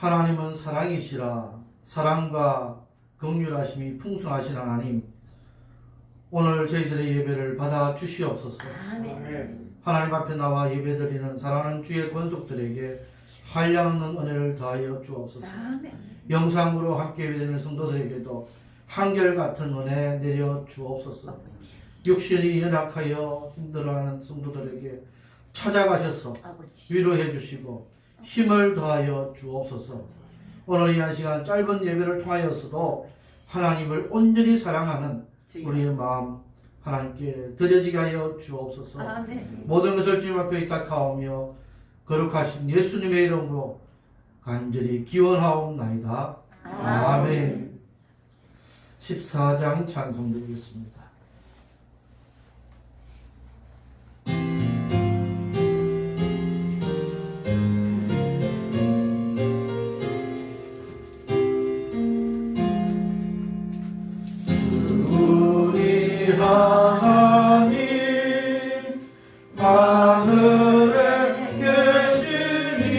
하나님은 사랑이시라. 사랑과 긍휼하심이 풍성하신 하나님, 오늘 저희들의 예배를 받아 주시옵소서. 아멘. 하나님 앞에 나와 예배드리는 사랑하는 주의 권속들에게 한량없는 은혜를 더하여 주옵소서. 아멘. 영상으로 함께 예배드리는 성도들에게도 한결같은 은혜 내려 주옵소서. 육신이 연약하여 힘들어하는 성도들에게 찾아가셔서 아버지. 위로해 주시고 힘을 더하여 주옵소서. 오늘 이 한 시간 짧은 예배를 통하여서도 하나님을 온전히 사랑하는 우리의 마음 하나님께 드려지게 하여 주옵소서. 아멘. 모든 것을 주님 앞에 의탁하오며 거룩하신 예수님의 이름으로 간절히 기원하옵나이다. 아멘. 14장 찬송 드리겠습니다. 우리 하나님 하늘에 계시니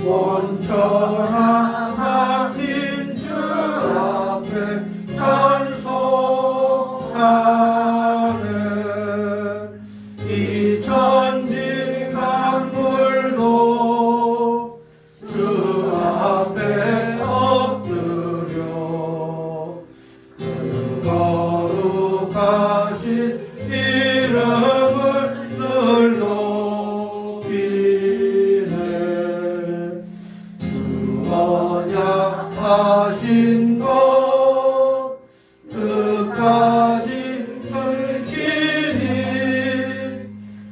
온전한 하나님 주 앞에 찬송하네. 이 천지 만물도 주 앞에 엎드려 그 거룩하신 이름을 늘 높이네. 주 언약하신 것 끝까지 지키니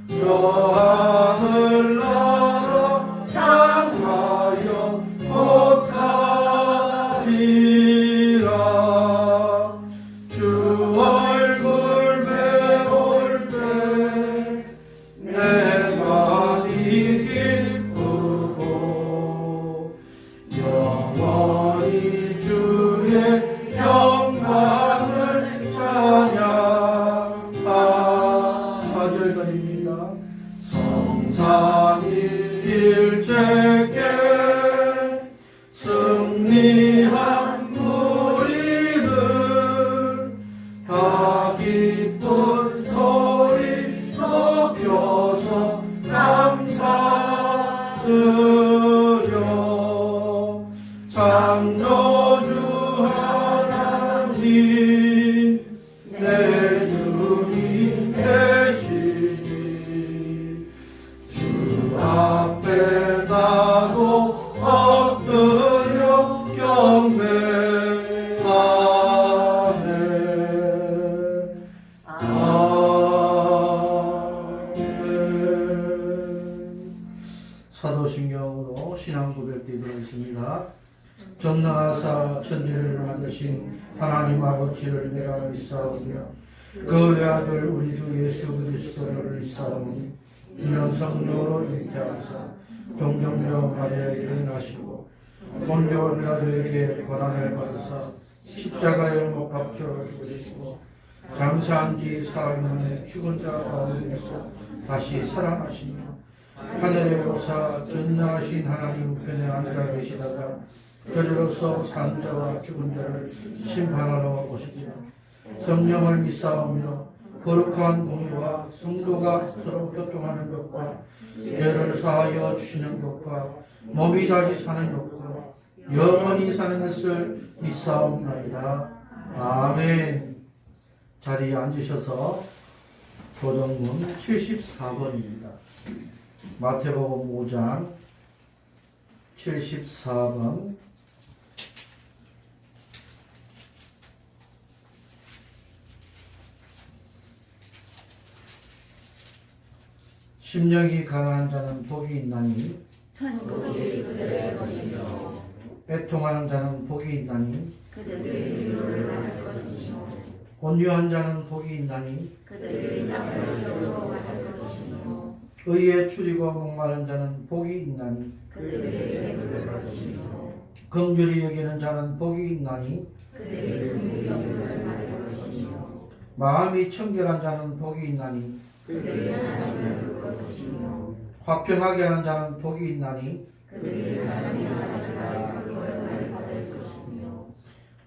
저 하늘나라 향하여 곧 가리라. 주 얼굴 배울 때 내 마음이 기쁘고 영원히 주의 영광을 찬양하. 4절 드립니다. 성삼일 일체께 승리한 우리들 다 기쁜 소리 높여서 감사드려. 창조주 하나님 내 주님 계시니 주 앞에 나도 엎드려 경배하네. 아멘. 사도신경으로 신앙 고백드리도록 하겠습니다. 전능하사 천지를 만드신 하나님 아버지를 내가 믿사오며 그 외아들 우리 주 예수 그리스도를 믿사오니 이는 성령으로 잉태하사 동정녀 마리아에게 나시고 본교 빌라도에게 고난을 받으사 십자가에 못 박혀 죽으시고 장사한 지 사흘 만에 죽은 자 가운데서 다시 살아나시며 하늘에 오르사 전능하신 하나님 우편에 앉아 계시다가 저리로서 산 자와 죽은 자를 심판하러 오시리라. 성령을 믿사오며 거룩한 공의와 성도가 서로 교통하는 것과 죄를 사하여 주시는 것과 몸이 다시 사는 것과 영원히 사는 것을 믿사옵나이다. 아멘. 자리에 앉으셔서 도덕문 74번입니다. 마태복음 5장 74번. 심령이 강한 자는 복이 있나니 천국이 그들의 것이며 애통하는 자는 복이 있나니 그들이 위로를 받을 것이며 온유한 자는 복이 있나니 그들이 땅을 기업으로 받을 것이며 의에 추리고 목마른 자는 복이 있나니 그들이 배부를 것이며 긍휼히 여기는 자는 복이 있나니 그들이 긍휼을 받을 것이며 마음이 청결한 자는 복이 있나니 그들이 하나님을 볼 것이며 화평하게 하는 자는 복이 있나니 그들이 그들이 하나님 나라가 영광을 받을 것이며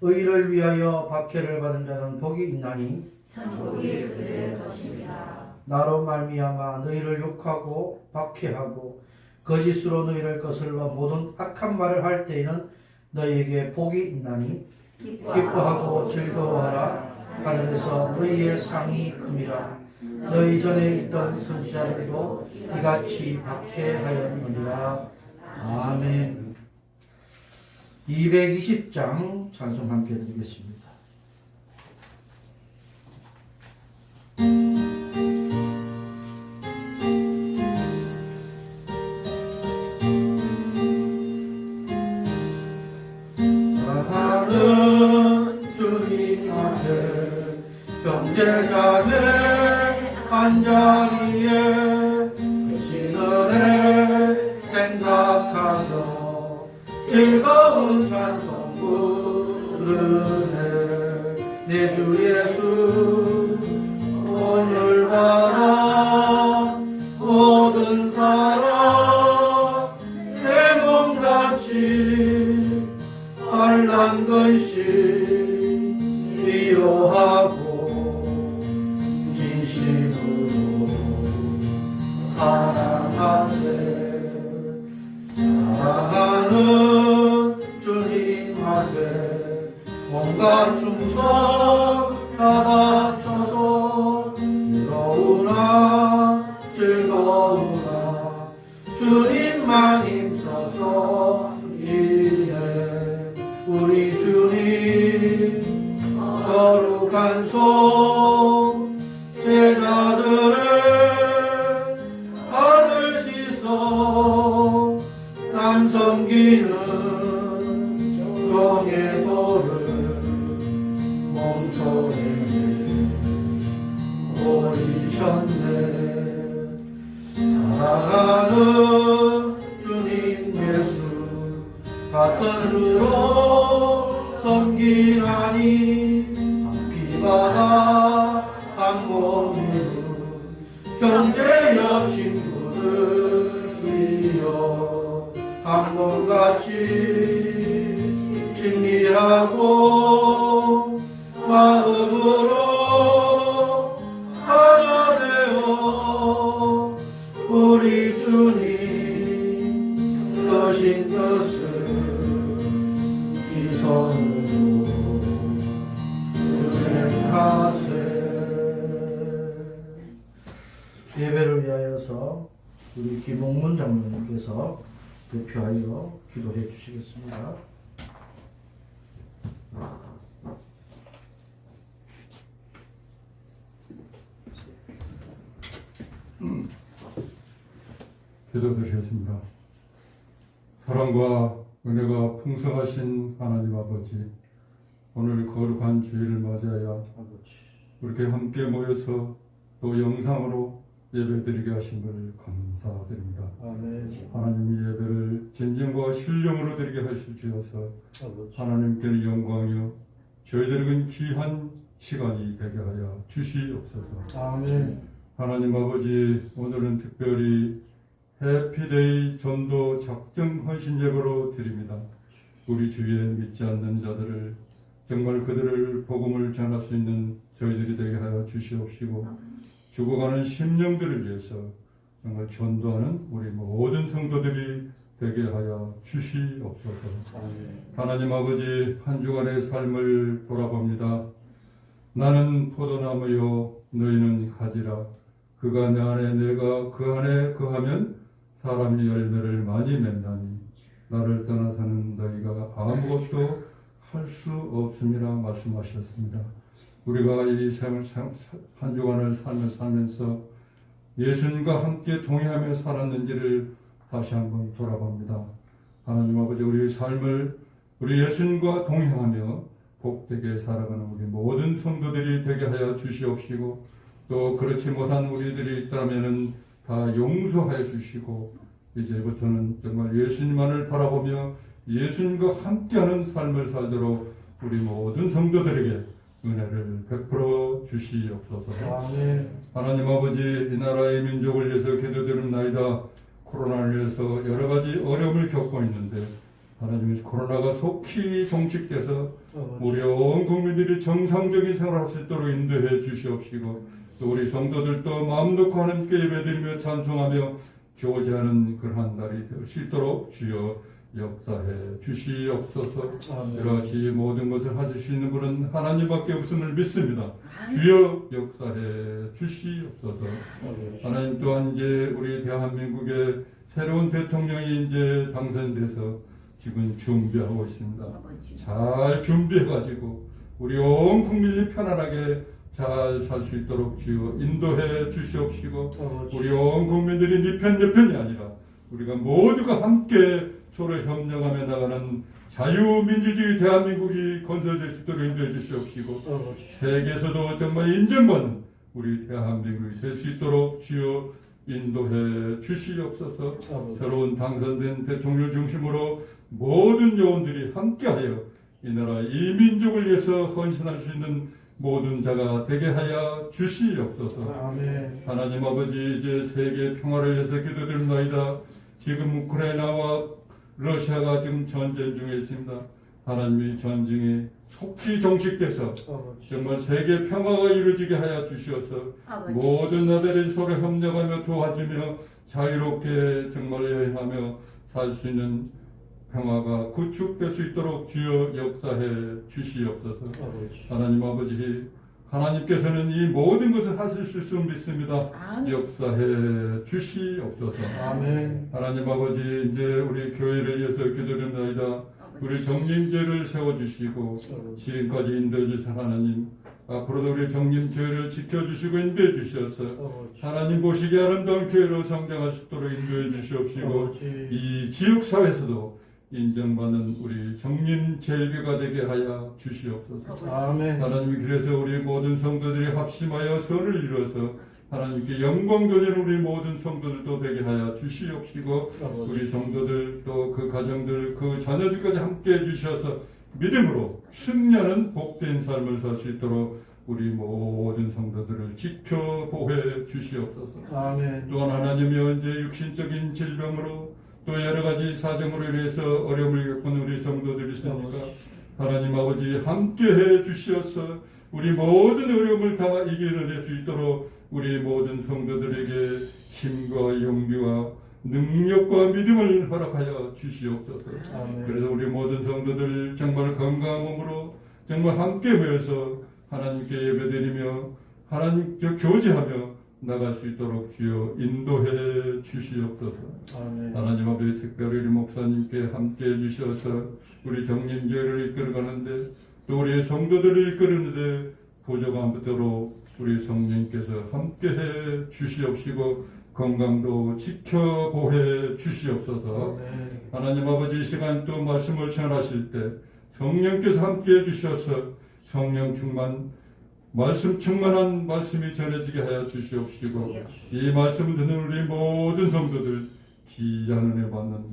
의를 위하여 박해를 받은 자는 복이 있나니 천국이 그들의 것입니다. 나로 말미암아 너희를 욕하고 박해하고 거짓으로 너희를 거슬러 모든 악한 말을 할 때에는 너희에게 복이 있나니 기뻐하고 즐거워하라. 하늘에서 너희의 상이 큼이라. 너희 전에 있던 선지자들도 이같이 박해하였느니라. 아멘. 220장 찬송 함께 드리겠습니다. 형제자매 한자리에 크신 은혜 생각하며 즐거운 찬송 부르네. 내 주 예수 오늘 받아 모든 사랑 내 몸같이 환난 것이 위로하고 사랑하세. 사랑하는 주님에게 온갖 충성 다 바쳐서 괴로우나 즐거우나 주님만 힘써서 이내 우리 주님 거룩한 손 제자들의 남 섬기는 종의 도를 몸소에 오리셨네. 사랑하는 주님 예수 같은 주로 섬기나니 피바다 한 몸이루 형제여 친구들이여 한 몸같이 친밀하고 마음으로 하나 되어 우리 주님 거신 것을 지성으로 준행하세. 예배를 위하여서 우리 김홍문 장로님께서 대표하여 기도해 주시겠습니다. 기도드리겠습니다. 사랑과 은혜가 풍성하신 하나님 아버지, 오늘 거룩한 주일을 맞이하여 이렇게 함께 모여서 또 영상으로 예배드리게 하심을 감사드립니다. 아멘. 하나님이 예배를 진정과 신령으로 드리게 하시주어서 하나님께는 영광이요 저희들에겐 귀한 시간이 되게 하여 주시옵소서. 아멘. 하나님 아버지, 오늘은 특별히 해피데이 전도 작정 헌신 예배로 드립니다. 우리 주위에 믿지 않는 자들을 정말 그들을 복음을 전할 수 있는 저희들이 되게 하여 주시옵시고, 죽어가는 심령들을 위해서 정말 전도하는 우리 모든 성도들이 되게 하여 주시옵소서. 하나님 아버지, 한 주간의 삶을 돌아봅니다. 나는 포도나무요 너희는 가지라. 그가 내 안에 내가 그 안에 거하면 사람이 열매를 많이 맺나니 나를 떠나서는 너희가 아무것도 할 수 없음이라 말씀하셨습니다. 우리가 이 생을 한 주간을 살면서 예수님과 함께 동행하며 살았는지를 다시 한번 돌아봅니다. 하나님 아버지, 우리의 삶을 우리 예수님과 동행하며 복되게 살아가는 우리 모든 성도들이 되게 하여 주시옵시고, 또 그렇지 못한 우리들이 있다면 다 용서하여 주시고, 이제부터는 정말 예수님만을 바라보며 예수님과 함께하는 삶을 살도록 우리 모든 성도들에게 은혜를 베풀어 주시옵소서. 아멘. 하나님 아버지, 이 나라의 민족을 위해서 기도드립나이다. 코로나를 위해서 여러 가지 어려움을 겪고 있는데 하나님이 코로나가 속히 종식돼서 우리 온 국민들이 정상적인 생활할 수 있도록 인도해 주시옵시고 또 우리 성도들도 마음 놓고 하나님께 예배드리며 찬송하며 교제하는 그러한 날이 될 수 있도록 주여 역사해 주시옵소서. 여러 가지 모든 것을 하실 수 있는 분은 하나님밖에 없음을 믿습니다. 주여 역사해 주시옵소서. 하나님 또한 이제 우리 대한민국의 새로운 대통령이 이제 당선돼서 지금 준비하고 있습니다. 잘 준비해가지고 우리 온 국민이 편안하게 잘 살 수 있도록 주여 인도해 주시옵시고 우리 온 국민들이 네 편 내 편이 아니라 우리가 모두가 함께 서로 협력하며 나가는 자유민주주의 대한민국이 건설될 수 있도록 인도해 주시옵시고 세계에서도 정말 인정받는 우리 대한민국이 될 수 있도록 주여 인도해 주시옵소서. 새로운 당선된 대통령 중심으로 모든 요원들이 함께하여 이 나라 이 민족을 위해서 헌신할 수 있는 모든 자가 되게 하여 주시옵소서. 아멘. 하나님 아버지 이제 세계 평화를 위해서 기도드립니다. 지금 우크라이나와 러시아가 지금 전쟁 중에 있습니다. 하나님의 전쟁이 속히 종식돼서 정말 세계 평화가 이루어지게 하여 주시어서 모든 나라들이 서로 협력하며 도와주며 자유롭게 정말 여행하며 살 수 있는 평화가 구축될 수 있도록 주여 역사해 주시옵소서. 하나님 아버지 하나님께서는 이 모든 것을 하실 수 있음을 믿습니다. 역사해 주시옵소서. 아멘. 하나님 아버지 이제 우리 교회를 위해서 기도드립니다. 우리 정림교회를 세워주시고 지금까지 인도해 주신 하나님 앞으로도 우리 정림교회를 지켜주시고 인도해 주셔서 하나님 보시기에 아름다운 교회로 성장할 수 있도록 인도해 주시옵시고 이 지역사회에서도 인정받는 우리 정림제일교가 되게 하여 주시옵소서. 아멘. 하나님이 그래서 우리 모든 성도들이 합심하여 선을 이루어서 하나님께 영광 돌리는 우리 모든 성도들도 되게 하여 주시옵시고 우리 성도들 또 그 가정들 그 자녀들까지 함께 해주셔서 믿음으로 승리하는 복된 삶을 살 수 있도록 우리 모든 성도들을 지켜 보호해 주시옵소서. 아멘. 또한 하나님이 언제 육신적인 질병으로 또 여러 가지 사정으로 인해서 어려움을 겪는 우리 성도들이 있으니까 하나님 아버지 함께 해 주시어서 우리 모든 어려움을 다 이겨낼 수 있도록 우리 모든 성도들에게 힘과 용기와 능력과 믿음을 허락하여 주시옵소서. 아멘. 그래서 우리 모든 성도들 정말 건강한 몸으로 정말 함께 모여서 하나님께 예배드리며 하나님께 교제하며 나갈 수 있도록 주여 인도해 주시옵소서. 아멘. 하나님 아버지 특별히 우리 목사님께 함께 해주셔서 우리 정림교회를 이끌어가는데 또 우리 성도들을 이끌는데 부족함 없도록 우리 성령님께서 함께해 주시옵시고 건강도 지켜보해 주시옵소서. 아멘. 하나님 아버지 이 시간 또 말씀을 전하실 때 성령께서 함께해 주셔서 성령 충만 말씀 충만한 말씀이 전해지게 하여 주시옵시고 이 말씀 듣는 우리 모든 성도들 귀한 은혜 받는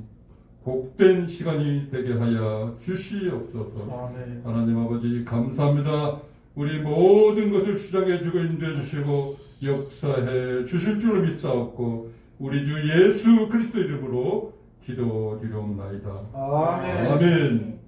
복된 시간이 되게 하여 주시옵소서. 아멘. 하나님 아버지 감사합니다. 우리 모든 것을 주장해 주고 인도해 주시고 역사해 주실 줄로 믿사옵고 우리 주 예수 그리스도 이름으로 기도드리옵나이다. 아멘. 아멘.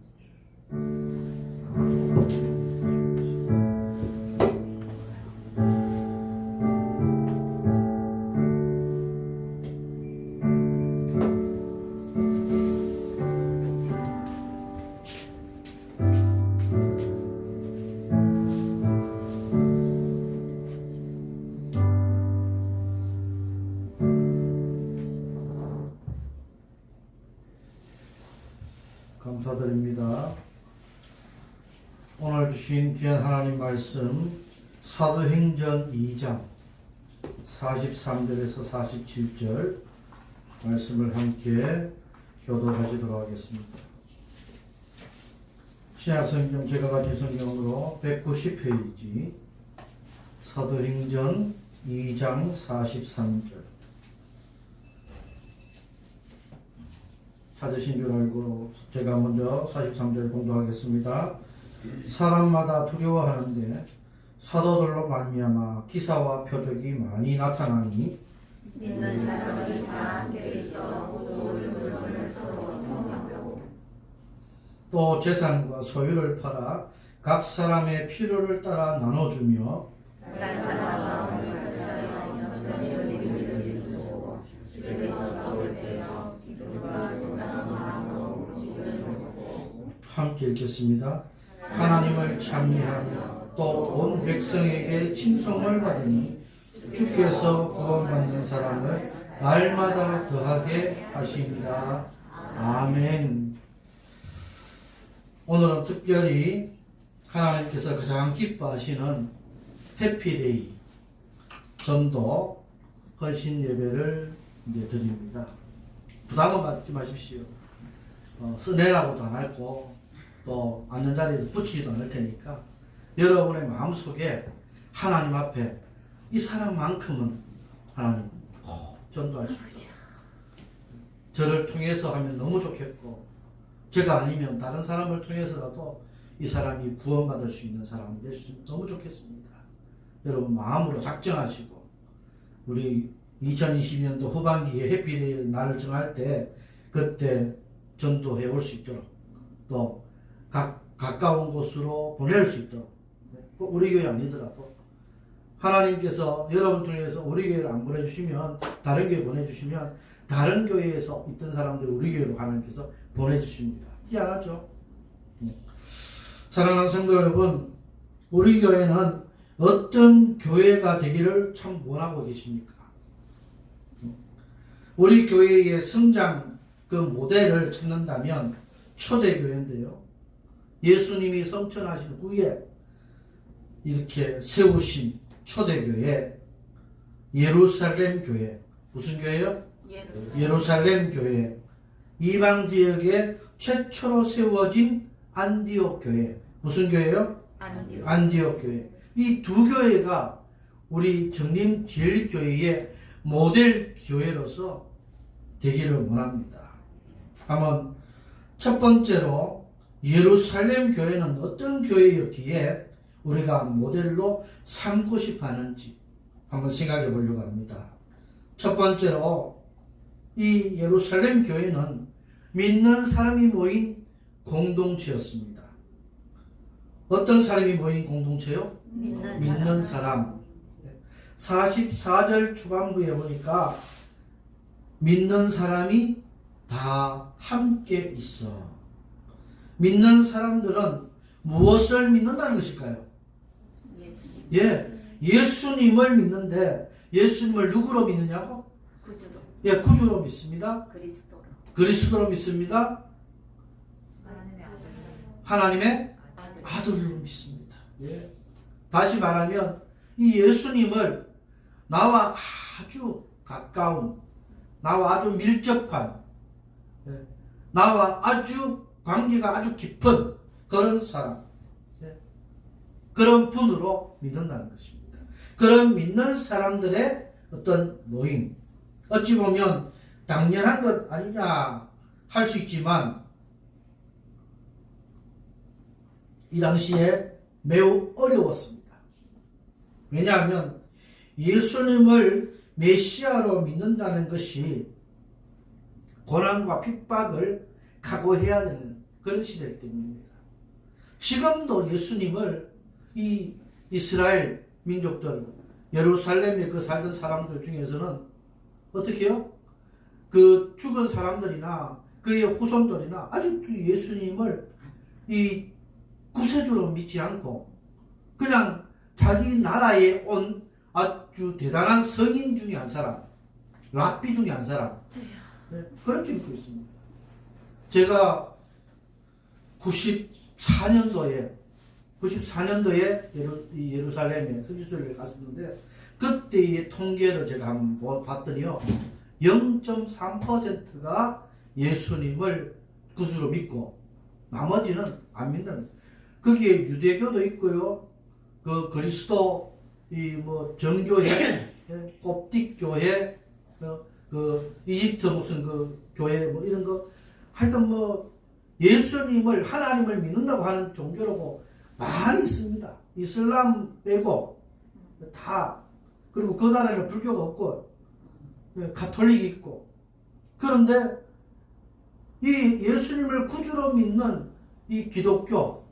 감사드립니다. 오늘 주신 귀한 하나님 말씀 사도행전 2장 43절에서 47절 말씀을 함께 교독하시도록 하겠습니다. 신약성경 제가 가진 성경으로 190페이지 사도행전 2장 43절 찾으신 줄 알고 제가 먼저 43절 공부하겠습니다. 사람마다 두려워하는데 사도들로 말미암아 기사와 표적이 많이 나타나니 믿는 사람이 다 함께 있어 모든 물건을 서로 통용하고 또 재산과 소유를 팔아 각 사람의 필요를 따라 나눠주며 날마다 마음을 발산하여 선지를 이루고 집에서 나올 때며 기도가 끝나는 마음으로 음식을 먹고 함께 읽겠습니다. 하나님을 찬미하며 또 온 백성에게 칭송을 받으니 주께서 구원받는 사람을 날마다 더하게 하십니다. 아멘. 오늘은 특별히 하나님께서 가장 기뻐하시는 해피데이 전도 헌신 예배를 이제 드립니다. 부담은 갖지 마십시오. 쓰내라고도 안 하고 또 앉는 자리에 붙이지도 않을 테니까 여러분의 마음속에 하나님 앞에 이 사람만큼은 하나님 전도할 수 있도록 저를 통해서 하면 너무 좋겠고 제가 아니면 다른 사람을 통해서라도 이 사람이 구원받을 수 있는 사람이 될 수 있으면 너무 좋겠습니다. 여러분 마음으로 작정하시고 우리 2020년도 후반기에 해피데이 날을 정할 때 그때 전도해 올 수 있도록 또 가까운 곳으로 보낼 수 있도록 꼭 우리 교회 아니더라도 하나님께서 여러분 통해서 우리 교회를 안 보내주시면 다른 교회 보내주시면 다른 교회에서 있던 사람들을 우리 교회로 하나님께서 보내주십니다. 희한하죠? 사랑하는 성도 여러분, 우리 교회는 어떤 교회가 되기를 참 원하고 계십니까? 우리 교회의 성장 그 모델을 찾는다면 초대교회인데요. 예수님이 성천하신 후에 이렇게 세우신 초대교회, 예루살렘 교회. 무슨 교회요? 예루살렘 교회. 이방 지역에 최초로 세워진 안디옥 교회. 무슨 교회요? 안디옥 교회. 이 두 교회가 우리 정림 제일교회의 모델 교회로서 되기를 원합니다. 한번 첫 번째로 예루살렘 교회는 어떤 교회였기에 우리가 모델로 삼고 싶어 하는지 한번 생각해 보려고 합니다. 첫 번째로 이 예루살렘 교회는 믿는 사람이 모인 공동체였습니다. 어떤 사람이 모인 공동체요? 믿는 사람. 44절 초반부에 보니까 믿는 사람이 다 함께 있어. 믿는 사람들은 무엇을 믿는다는 것일까요? 예수님을 믿는데 예수님을 누구로 믿느냐고? 구주로 믿습니다. 그리스도로 믿습니다. 하나님의 아들로 믿습니다. 다시 말하면 이 예수님을 나와 아주 가까운, 나와 아주 밀접한, 나와 아주 관계가 아주 깊은 그런 사람, 그런 분으로 믿는다는 것입니다. 그런 믿는 사람들의 어떤 모임, 어찌 보면 당연한 것 아니냐 할 수 있지만 이 당시에 매우 어려웠습니다. 왜냐하면 예수님을 메시아로 믿는다는 것이 고난과 핍박을 각오해야 되는 그런 시대이기 때문입니다. 지금도 예수님을 이 이스라엘 민족들, 예루살렘에 그 살던 사람들 중에서는 어떻게 해요? 그 죽은 사람들이나 그의 후손들이나 아직도 예수님을 이 구세주로 믿지 않고 그냥 자기 나라에 온 아주 대단한 성인 중에 한 사람, 랍비 중에 한 사람, 그렇게 믿고 있습니다. 제가 94년도에 예루살렘에 성지순례를 갔었는데 그때의 통계를 제가 한번 봤더니요, 0.3%가 예수님을 구주로 믿고 나머지는 안 믿는. 거기에 유대교도 있고요, 그 그리스도 정교회, 곱딕교회, 그 이집트 무슨 그 교회 뭐 이런 거 하여튼 예수님을 하나님을 믿는다고 하는 종교라고 많이 있습니다. 이슬람 빼고 다. 그리고 그 나라에는 불교가 없고 가톨릭이 있고. 그런데 이 예수님을 구주로 믿는 이 기독교,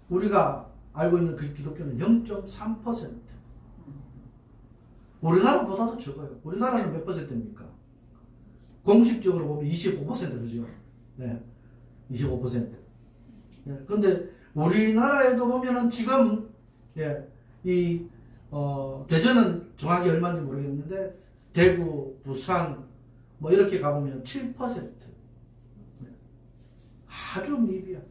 우리가 알고 있는 그 기독교는 0.3%. 우리나라보다도 적어요. 우리나라는 몇 퍼센트입니까? 공식적으로 보면 25% 그죠? 네. 25%. 예. 근데 우리나라에도 보면은 지금, 대전은 정확히 얼마인지 모르겠는데, 대구, 부산, 뭐 이렇게 가보면 7%. 아주 미비한.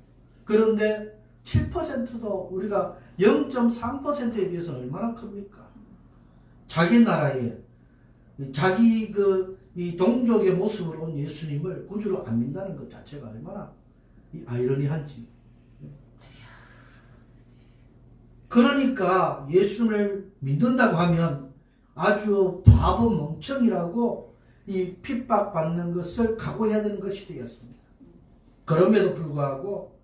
그런데 7%도 우리가 0.3%에 비해서는 얼마나 큽니까? 자기 나라에, 자기 이 동족의 모습으로 온 예수님을 구주로 안 믿는다는 것 자체가 얼마나 아이러니한지. 그러니까 예수님을 믿는다고 하면 아주 바보 멍청이라고 이 핍박받는 것을 각오해야 되는 것이 되겠습니다. 그럼에도 불구하고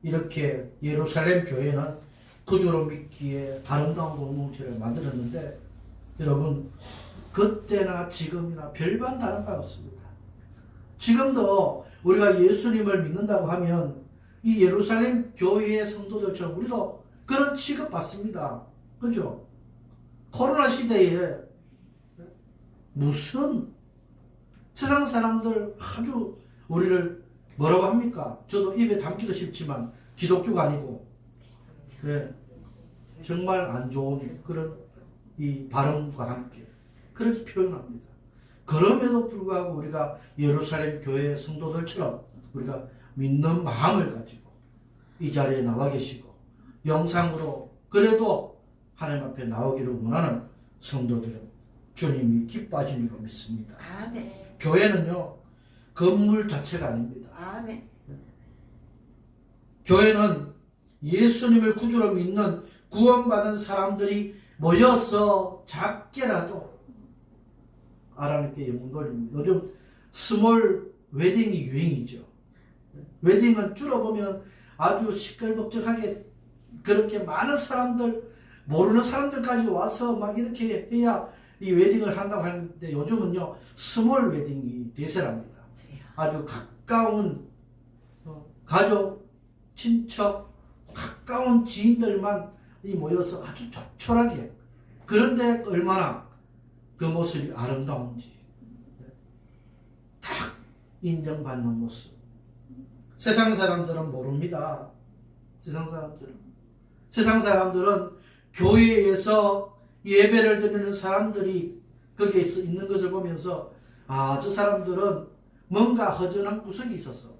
이렇게 예루살렘 교회는 구주로 믿기에 아름다운 공동체를 만들었는데, 여러분 그때나 지금이나 별반 다른 바 없습니다. 지금도 우리가 예수님을 믿는다고 하면 이 예루살렘 교회의 성도들처럼 우리도 그런 취급받습니다. 그죠? 코로나 시대에 무슨 세상 사람들 아주 우리를 뭐라고 합니까? 저도 입에 담기도 싫지만 기독교가 아니고, 정말 안 좋은 그런 이 발언과 함께 그렇게 표현합니다. 그럼에도 불구하고 우리가 예루살렘 교회 성도들처럼 우리가 믿는 마음을 가지고 이 자리에 나와 계시고, 영상으로 그래도 하나님 앞에 나오기를 원하는 성도들은 주님이 기뻐하신 줄로 믿습니다. 아멘. 교회는요, 건물 자체가 아닙니다. 아멘. 교회는 예수님을 구주로 믿는 구원받은 사람들이 모여서 작게라도 하나님께 영광 돌립니다. 요즘 스몰 웨딩이 유행이죠. 웨딩은 줄어보면 아주 시끌벅적하게 그렇게 많은 사람들, 모르는 사람들까지 와서 막 이렇게 해야 이 웨딩을 한다고 하는데, 요즘은요 스몰 웨딩이 대세랍니다. 아주 가까운 가족, 친척, 가까운 지인들만 모여서 아주 조촐하게, 그런데 얼마나 그 모습이 아름다운지 딱 인정받는 모습. 세상 사람들은 모릅니다. 세상 사람들은 교회에서 예배를 드리는 사람들이 거기에 있는 것을 보면서, 저 사람들은 뭔가 허전한 구석이 있어서,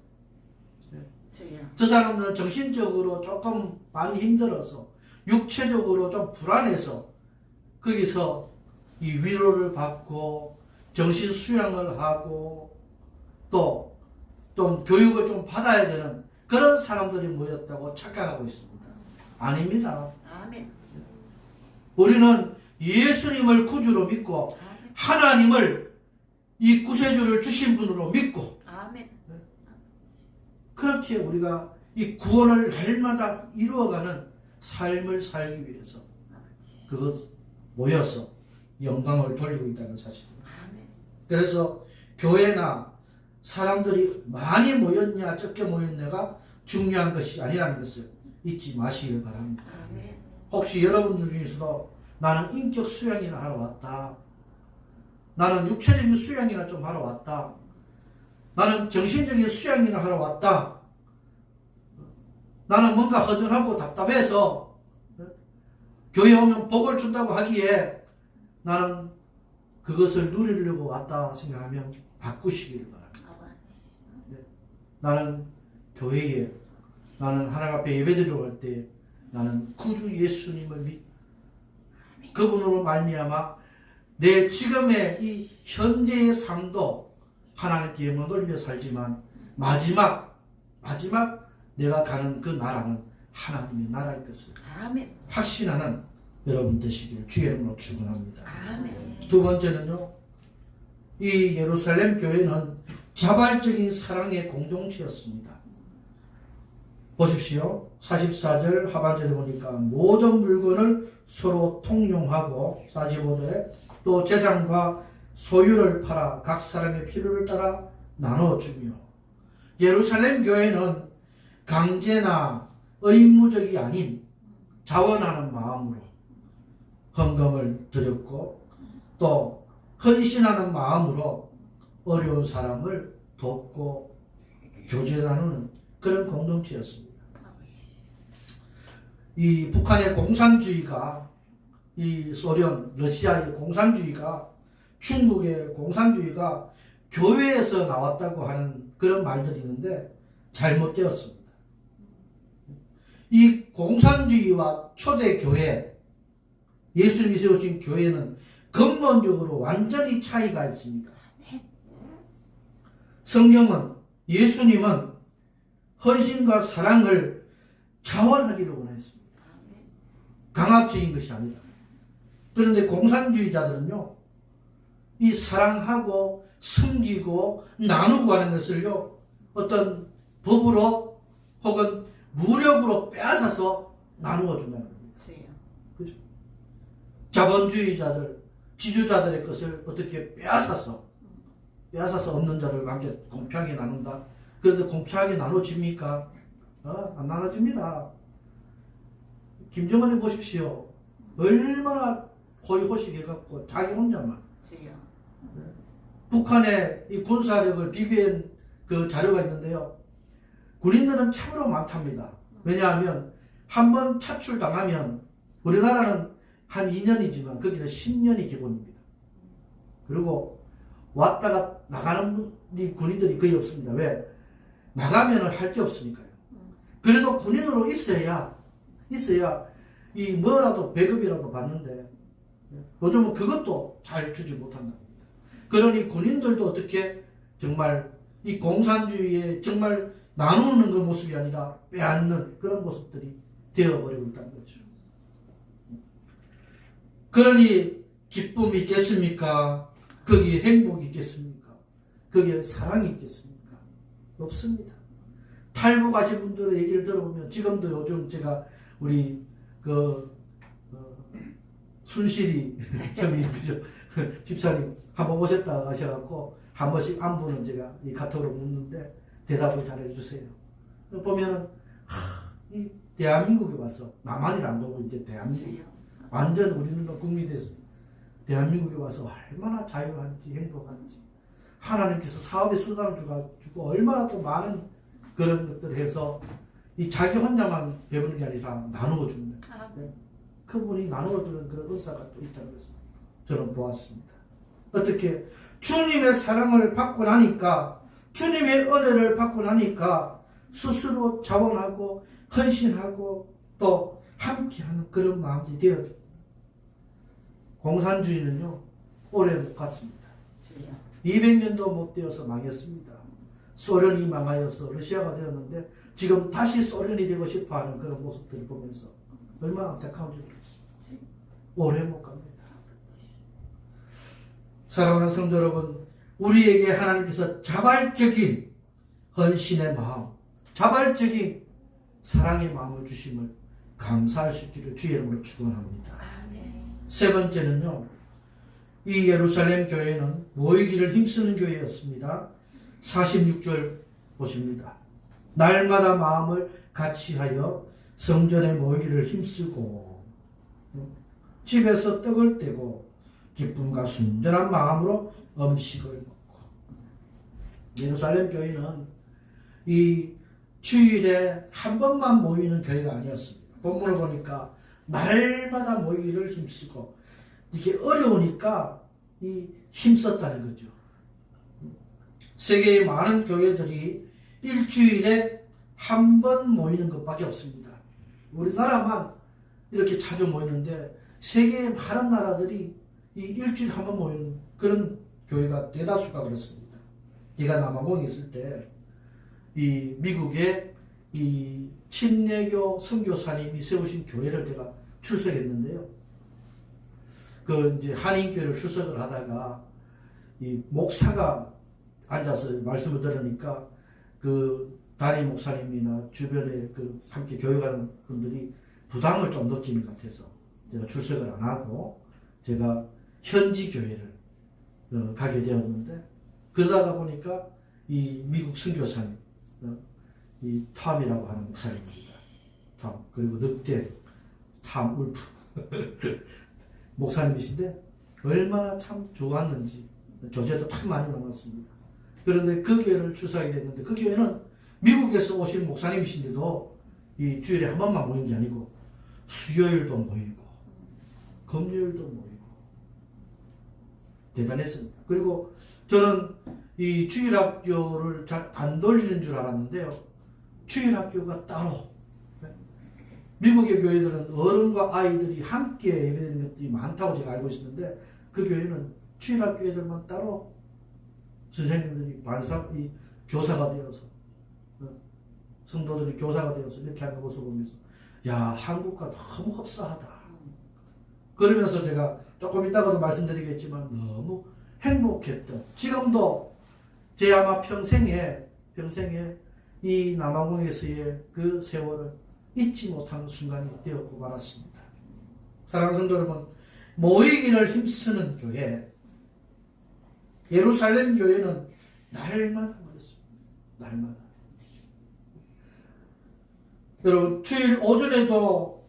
저 사람들은 정신적으로 조금 많이 힘들어서, 육체적으로 좀 불안해서 거기서 이 위로를 받고 정신 수양을 하고 또 좀 교육을 좀 받아야 되는 그런 사람들이 모였다고 착각하고 있습니다. 아닙니다. 아멘. 우리는 예수님을 구주로 믿고 하나님을 이 구세주를 주신 분으로 믿고, 아멘. 그렇게 우리가 이 구원을 날마다 이루어가는 삶을 살기 위해서 그것 모여서 영광을 돌리고 있다는 사실입니다. 아멘. 그래서 교회나 사람들이 많이 모였냐 적게 모였냐가 중요한 것이 아니라는 것을 잊지 마시길 바랍니다. 아멘. 혹시 여러분들 중에서도 나는 인격 수양이나 하러 왔다, 나는 육체적인 수양이나 좀 하러 왔다, 나는 정신적인 수양이나 하러 왔다, 나는 뭔가 허전하고 답답해서 교회 오면 복을 준다고 하기에 나는 그것을 누리려고 왔다 생각하면 바꾸시길 바랍니다. 나는 교회에, 나는 하나님 앞에 예배드리러 갈 때 나는 구주 예수님을 믿고 그분으로 말미암아 내 지금의 이 현재의 삶도 하나님께 영광 돌리며 살지만 마지막 내가 가는 그 나라는 하나님의 나라일 것을 아멘. 확신하는 여러분 되시기를 주의 이름으로 축원합니다. 아멘. 두 번째는요, 이 예루살렘 교회는 자발적인 사랑의 공동체였습니다. 보십시오. 44절 하반절에 보니까 모든 물건을 서로 통용하고, 45절에 또 재산과 소유를 팔아 각 사람의 필요를 따라 나눠주며, 예루살렘 교회는 강제나 의무적이 아닌 자원하는 마음으로 헌금을 드렸고, 또 헌신하는 마음으로 어려운 사람을 돕고 교제 나누는 그런 공동체였습니다. 이 북한의 공산주의가, 이 소련, 러시아의 공산주의가, 중국의 공산주의가 교회에서 나왔다고 하는 그런 말들이 있는데 잘못되었습니다. 이 공산주의와 초대 교회, 예수님이 세우신 교회는 근본적으로 완전히 차이가 있습니다. 성경은, 예수님은 헌신과 사랑을 자원하기를 원했습니다. 강압적인 것이 아니다. 그런데 공산주의자들은요, 이 사랑하고 섬기고 나누고 하는 것을요, 어떤 법으로 혹은 무력으로 빼앗아서 나누어 준다는 겁니다. 그죠? 자본주의자들, 지주자들의 것을 어떻게 빼앗아서 없는 자들과 함께 공평하게 나눈다. 그런데 공평하게 나눠집니까? 안 나눠집니다. 김정은이 보십시오. 얼마나 호의호식해갖고 자기 혼자만. 북한의 이 군사력을 비교한 그 자료가 있는데요. 군인들은 참으로 많답니다. 왜냐하면 한번 차출당하면, 우리나라는 한 2년이지만 거기는 10년이 기본입니다. 그리고 왔다가 나가는 군인들이 거의 없습니다. 왜? 나가면 할 게 없으니까요. 그래도 군인으로 있어야 이 뭐라도 배급이라도 받는데, 요즘은 그것도 잘 주지 못한답니다. 그러니 군인들도 어떻게 정말 이 공산주의에 정말 나누는 그 모습이 아니라 빼앗는 그런 모습들이 되어버리고 있다는 거죠. 그러니 기쁨이 있겠습니까? 거기에 행복이 있겠습니까? 거기에 사랑이 있겠습니까? 없습니다. 탈북 하신 분들의 얘기를 들어보면, 지금도 요즘 제가 우리 순실이 형님, 그죠? 집사님 한번 오셨다 하셔갖고 한 번씩 안부는 제가 이 카톡으로 묻는데 대답을 잘 해주세요. 보면은 이 대한민국에 와서, 남한이를 안 보고 이제 대한민국, 완전 우리는 국민이 됐습니다. 대한민국에 와서 얼마나 자유한지 행복한지, 하나님께서 사업의 수단을 주고 얼마나 또 많은 그런 것들을 해서 이 자기 혼자만 배우는 게 아니라 나누어 주는, 그분이 나누어 주는 그런 은사가 또 있다는 것을 저는 보았습니다. 어떻게 주님의 사랑을 받고 나니까, 주님의 은혜를 받고 나니까 스스로 자원하고 헌신하고 또 함께하는 그런 마음이 되어집니다. 공산주의는요, 오래 못 갔습니다. 200년도 못 되어서 망했습니다. 소련이 망하여서 러시아가 되었는데 지금 다시 소련이 되고 싶어하는 그런 모습들을 보면서 얼마나 안타까운지 모르겠습니다. 오래 못 갑니다. 사랑하는 성도 여러분, 우리에게 하나님께서 자발적인 헌신의 마음, 자발적인 사랑의 마음을 주심을 감사할 수 있기를 주의 이름으로 축원합니다. 세 번째는요, 이 예루살렘 교회는 모이기를 힘쓰는 교회였습니다. 46절 보십니다. 날마다 마음을 같이하여 성전에 모이기를 힘쓰고 집에서 떡을 떼고 기쁨과 순전한 마음으로 음식을 먹고. 예루살렘 교회는 이 주일에 한 번만 모이는 교회가 아니었습니다. 본문을 보니까 날마다 모이기를 힘쓰고, 이게 어려우니까 힘썼다는 거죠. 세계의 많은 교회들이 일주일에 한 번 모이는 것밖에 없습니다. 우리나라만 이렇게 자주 모이는데 세계의 많은 나라들이 이 일주일에 한 번 모이는 그런 교회가 대다수가 그렇습니다. 제가 남아공에 있을 때 이 미국의 이 침례교 선교사님이 세우신 교회를 제가 출석했는데요. 그 이제 한인교회를 출석을 하다가 이 목사가 앉아서 말씀을 들으니까 그 담임 목사님이나 주변에 그 함께 교육하는 분들이 부담을 좀 느끼는 것 같아서 제가 출석을 안 하고 제가 현지 교회를 가게 되었는데 그러다가 보니까 이 미국 선교사님 이 탐이라고 하는 목사님입니다. 탐 그리고 늑대 탐 울프 목사님이신데 얼마나 참 좋았는지 교제도 참 많이 나눴습니다. 그런데 그 교회를 출석하게 됐는데 그 교회는 미국에서 오신 목사님이신데도 이 주일에 한 번만 모인 게 아니고 수요일도 모이고 금요일도 모이고 대단했습니다. 그리고 저는 이 주일학교를 잘 안 돌리는 줄 알았는데요. 주일학교가 따로 미국의 교회들은 어른과 아이들이 함께 예배드리는 것들이 많다고 제가 알고 있었는데 그 교회는 주일학교 애들만 따로 선생님들이 이 교사가 되어서 성도들이 교사가 되어서 이렇게 하는 모습을 보면서 야 한국과 너무 흡사하다. 그러면서 제가 조금 이따가도 말씀드리겠지만 너무 행복했던 지금도 제 아마 평생에 이 남아공에서의 그 세월을 잊지 못하는 순간이 되었고 말았습니다. 사랑하는 성도 여러분, 모이기를 힘쓰는 교회 예루살렘 교회는 날마다 모였습니다. 날마다. 여러분 주일 오전에도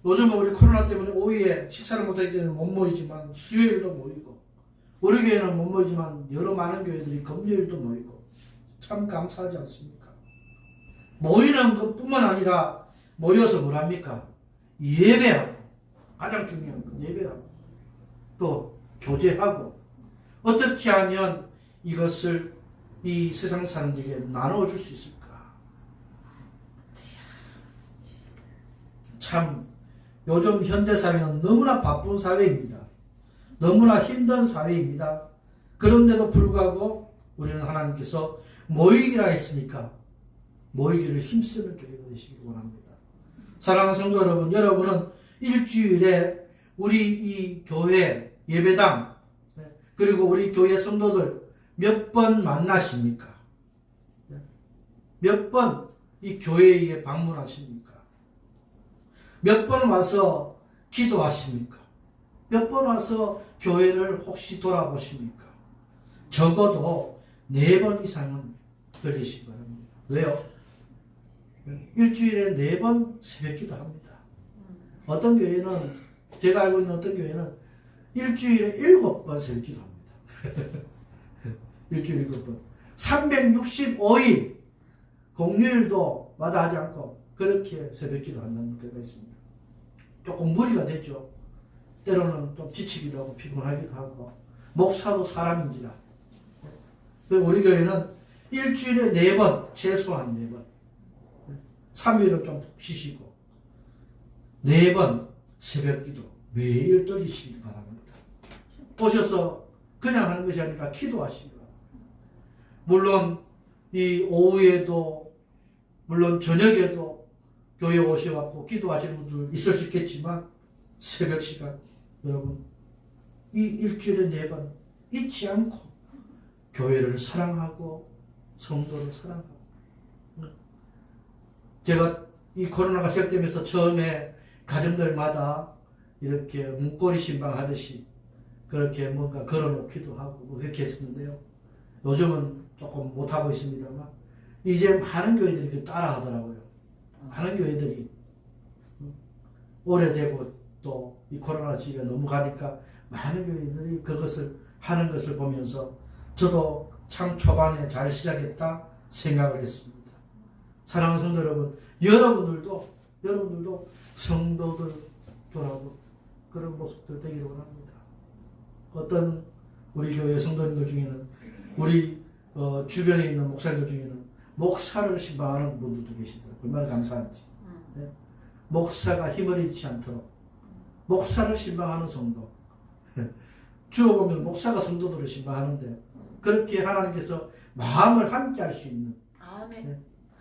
요즘은 우리 코로나 때문에 오후에 식사를 못하기 때문에 못 모이지만 수요일도 모이고 우리 교회는 못 모이지만 여러 많은 교회들이 금요일도 모이고 참 감사하지 않습니까? 모이는 것뿐만 아니라 모여서 뭘 합니까? 예배하고 가장 중요한 건 예배하고 또 교제하고 어떻게 하면 이것을 이 세상 사람들에게 나눠줄 수 있을까? 참 요즘 현대사회는 너무나 바쁜 사회입니다. 너무나 힘든 사회입니다. 그런데도 불구하고 우리는 하나님께서 모이기라 했으니까 모이기를 힘쓰는 교회가 되시기 원합니다. 사랑하는 성도 여러분, 여러분은 일주일에 우리 이 교회 예배당 그리고 우리 교회 성도들 몇 번 만나십니까? 몇 번 이 교회에 방문하십니까? 몇 번 와서 기도하십니까? 몇 번 와서 교회를 혹시 돌아보십니까? 적어도 4번 이상은 들리시기 바랍니다. 왜요? 일주일에 4번 새벽기도 합니다. 어떤 교회는 제가 알고 있는 어떤 교회는 일주일에 7번 새벽기도 합니다. 일주일에 7번 365일 공휴일도 마다하지 않고 그렇게 새벽기도 한다는 교회가 있습니다. 조금 무리가 됐죠. 때로는 좀 지치기도 하고 피곤하기도 하고 목사도 사람인지라 우리 교회는 일주일에 4번 최소한 4번 3일은 좀 푹 쉬시고 4번 새벽기도 매일 드리시기 바랍니다. 오셔서 그냥 하는 것이 아니라 기도하시기 바랍니다. 물론 이 오후에도 물론 저녁에도 교회에 오셔갖고 기도하시는 분들 있을 수 있겠지만 새벽 시간 여러분 이 일주일에 4번 잊지 않고 교회를 사랑하고 성도를 사랑하고 제가 이 코로나가 시작되면서 처음에 가정들마다 이렇게 문고리 신방하듯이 그렇게 뭔가 걸어놓기도 하고 뭐 그렇게 했었는데요. 요즘은 조금 못하고 있습니다만 이제 많은 교회들이 그 따라 하더라고요. 많은 교회들이 오래되고 또 이 코로나 시기가 넘어가니까 많은 교회들이 그것을 하는 것을 보면서 저도 참 초반에 잘 시작했다 생각을 했습니다. 사랑하는 성도 여러분, 여러분들도 성도들 돌아보고 그런 모습들 되기를 원합니다. 어떤 우리 교회 성도님들 중에는 우리 주변에 있는 목사님들 중에는 목사를 신방하는 분들도 계시더라고요. 얼마나 감사한지. 네? 목사가 힘을 잃지 않도록 목사를 신방하는 성도. 주로 보면 목사가 성도들을 신방하는데 그렇게 하나님께서 마음을 함께 할 수 있는 네?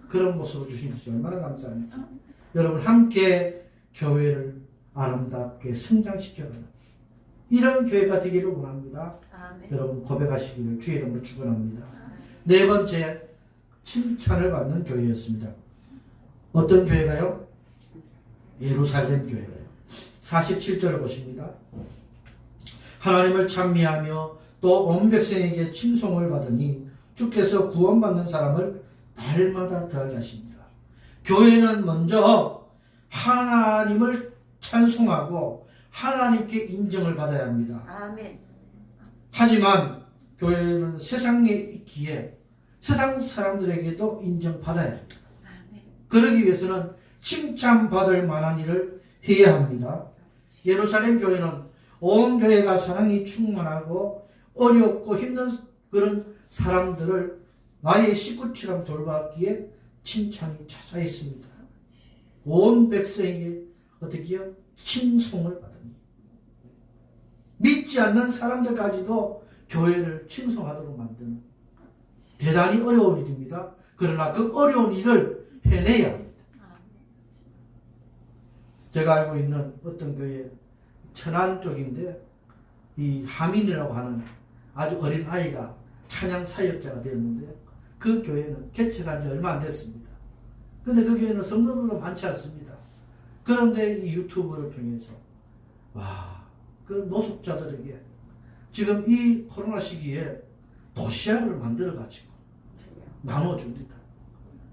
그런 모습을 주신 것이 얼마나 감사한지. 여러분 함께 교회를 아름답게 성장시켜가는 이런 교회가 되기를 원합니다. 아멘. 여러분 고백하시기를 주의 이름으로 축원합니다. 4번째 칭찬을 받는 교회였습니다. 어떤 교회가요? 예루살렘 교회가요. 47절을 보십니다. 하나님을 찬미하며 또 온 백성에게 칭송을 받으니 주께서 구원받는 사람을 날마다 더하게 하십니다. 교회는 먼저 하나님을 찬송하고 하나님께 인정을 받아야 합니다. 아멘. 하지만 교회는 세상에 있기에 세상 사람들에게도 인정받아야 합니다. 아멘. 그러기 위해서는 칭찬받을 만한 일을 해야 합니다. 예루살렘 교회는 온 교회가 사랑이 충만하고 어렵고 힘든 그런 사람들을 나의 식구처럼 돌봤기에 칭찬이 찾아 있습니다. 온 백성에게 어떻게 해요? 칭송을 받으니 믿지 않는 사람들까지도 교회를 칭송하도록 만드는 대단히 어려운 일입니다. 그러나 그 어려운 일을 해내야 합니다. 제가 알고 있는 어떤 교회 천안 쪽인데 이 하민이라고 하는 아주 어린 아이가 찬양 사역자가 되었는데 그 교회는 개척한 지 얼마 안 됐습니다. 근데 그 교회는 성도들도 많지 않습니다. 그런데 이 유튜브를 통해서 그 노숙자들에게 지금 이 코로나 시기에 도시락을 만들어 가지고 나눠줍니다.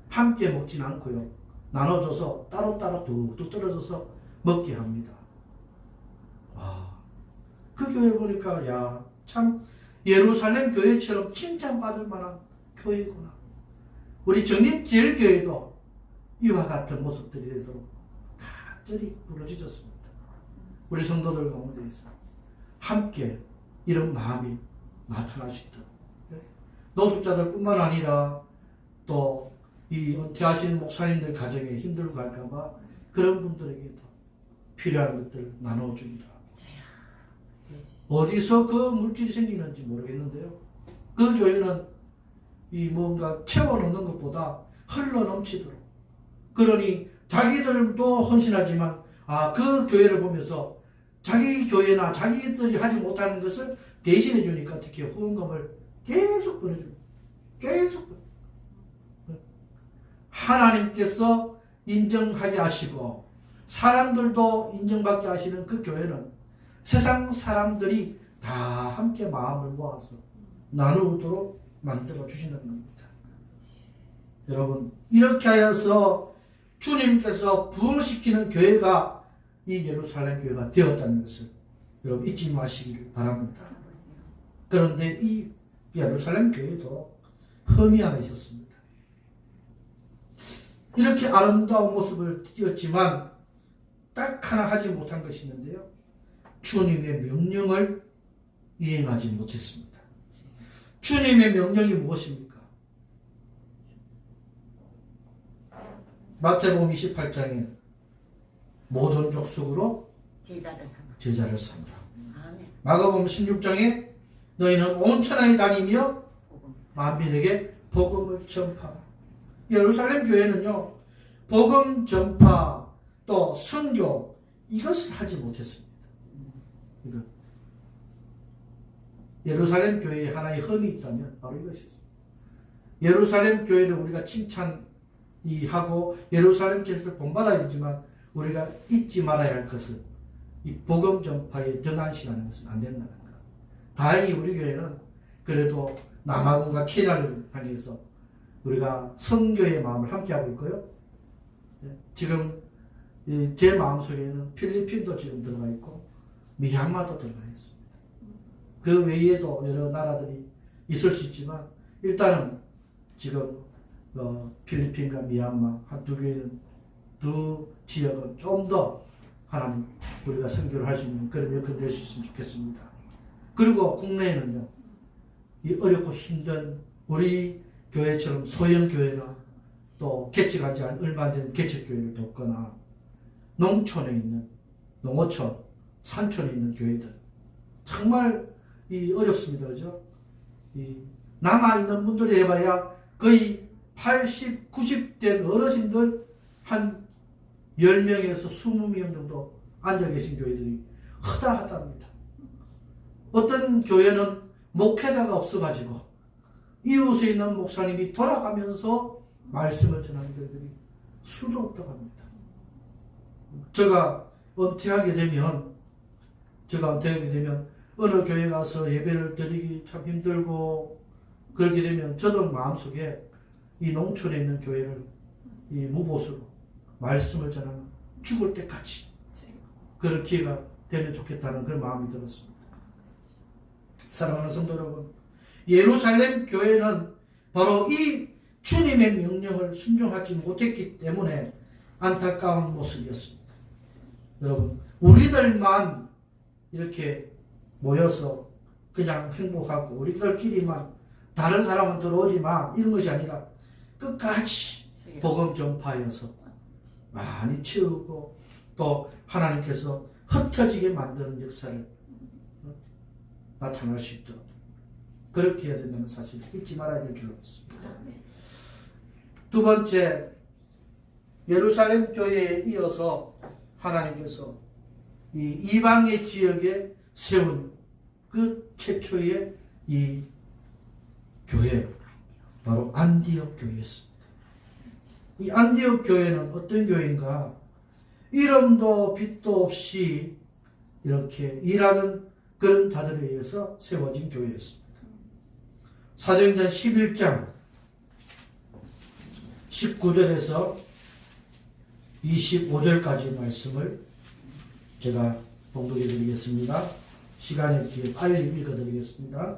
함께 먹진 않고요. 나눠줘서 따로따로 뚝뚝 떨어져서 먹게 합니다. 그 교회 보니까 참 예루살렘 교회처럼 칭찬받을 만한 교회구나. 우리 정립제일교회도 이와 같은 모습들이 되도록 간절히 부르짖었습니다. 우리 성도들 가운데에서 함께 이런 마음이 나타날 수 있도록 노숙자들뿐만 아니라 또 이 은퇴하시는 목사님들 가정에 힘들고 할까봐 그런 분들에게도 필요한 것들을 나눠주기도 하고 어디서 그 물질이 생기는지 모르겠는데요. 그 교회는 이 뭔가 채워놓는 것보다 흘러 넘치도록 그러니 자기들도 헌신하지만 그 교회를 보면서 자기 교회나 자기들이 하지 못하는 것을 대신해 주니까 어떻게 후원금을 계속 보내줍니다. 계속 하나님께서 인정하게 하시고 사람들도 인정받게 하시는 그 교회는 세상 사람들이 다 함께 마음을 모아서 나누도록 만들어 주시는 겁니다. 여러분 이렇게 하여서 주님께서 부흥시키는 교회가 이 예루살렘 교회가 되었다는 것을 여러분 잊지 마시기를 바랍니다. 그런데 이 예루살렘 교회도 흠이 하나 있었습니다. 이렇게 아름다운 모습을 띄었지만 딱 하나 하지 못한 것이 있는데요. 주님의 명령을 이행하지 못했습니다. 주님의 명령이 무엇입니까? 마태복음 28장에 모든 족속으로 제자를 삼으라. 마가복음 16장에 너희는 온 천하에 다니며 만민에게 복음을 전파하라. 예루살렘 교회는요, 복음 전파 또 선교 이것을 하지 못했습니다. 예루살렘 교회에 하나의 흠이 있다면 바로 이것이 있습니다. 예루살렘 교회를 우리가 칭찬하고 예루살렘 교회에서 본받아야 되지만 우리가 잊지 말아야 할 것은 이 복음 전파에 등한시하는 것은 안 된다는 것. 다행히 우리 교회는 그래도 남아공과 케냐를 향해서 우리가 선교의 마음을 함께하고 있고요. 지금 제 마음속에는 필리핀도 지금 들어가 있고 미얀마도 들어가 있습니다. 그 외에도 여러 나라들이 있을 수 있지만 일단은 지금 필리핀과 미얀마 한두 교회는 두 지역은 좀 더 하나님 우리가 선교를 할 수 있는 그런 여건 될 수 있으면 좋겠습니다. 그리고 국내에는요, 이 어렵고 힘든 우리 교회처럼 소형 교회나 또 개척한 지 얼마 안 된 개척 교회를 돕거나 농촌에 있는 농어촌, 산촌에 있는 교회들 정말 어렵습니다, 그죠? 남아 있는 분들이 해봐야 거의 80, 90된 어르신들 한 10명에서 20명 정도 앉아 계신 교회들이 허다하답니다. 어떤 교회는 목회자가 없어가지고 이웃에 있는 목사님이 돌아가면서 말씀을 전하는 교회들이 수도 없다고 합니다. 제가 은퇴하게 되면 어느 교회 가서 예배를 드리기 참 힘들고 그렇게 되면 저도 마음속에 이 농촌에 있는 교회를 이 무보수로 말씀을 전하는 죽을 때까지 그런 기회가 되면 좋겠다는 그런 마음이 들었습니다. 사랑하는 성도 여러분, 예루살렘 교회는 바로 이 주님의 명령을 순종하지 못했기 때문에 안타까운 모습이었습니다. 여러분, 우리들만 이렇게 모여서 그냥 행복하고 우리들끼리만 다른 사람은 들어오지 마 이런 것이 아니라 끝까지 복음 전파하여서 많이 채우고 또 하나님께서 흩어지게 만드는 역사를 나타날 수 있도록 그렇게 해야 된다는 사실을 잊지 말아야 될 줄로 믿습니다. 두 번째, 예루살렘 교회에 이어서 하나님께서 이 이방의 지역에 세운 그 최초의 이 교회, 바로 안디옥 교회였습니다. 이 안디옥 교회는 어떤 교회인가? 이름도 빛도 없이 이렇게 일하는 그런 자들에 의해서 세워진 교회였습니다. 사도행전 11장 19절에서 25절까지 말씀을 제가 봉독해 드리겠습니다. 시간에 뒤에 빨리 읽어 드리겠습니다.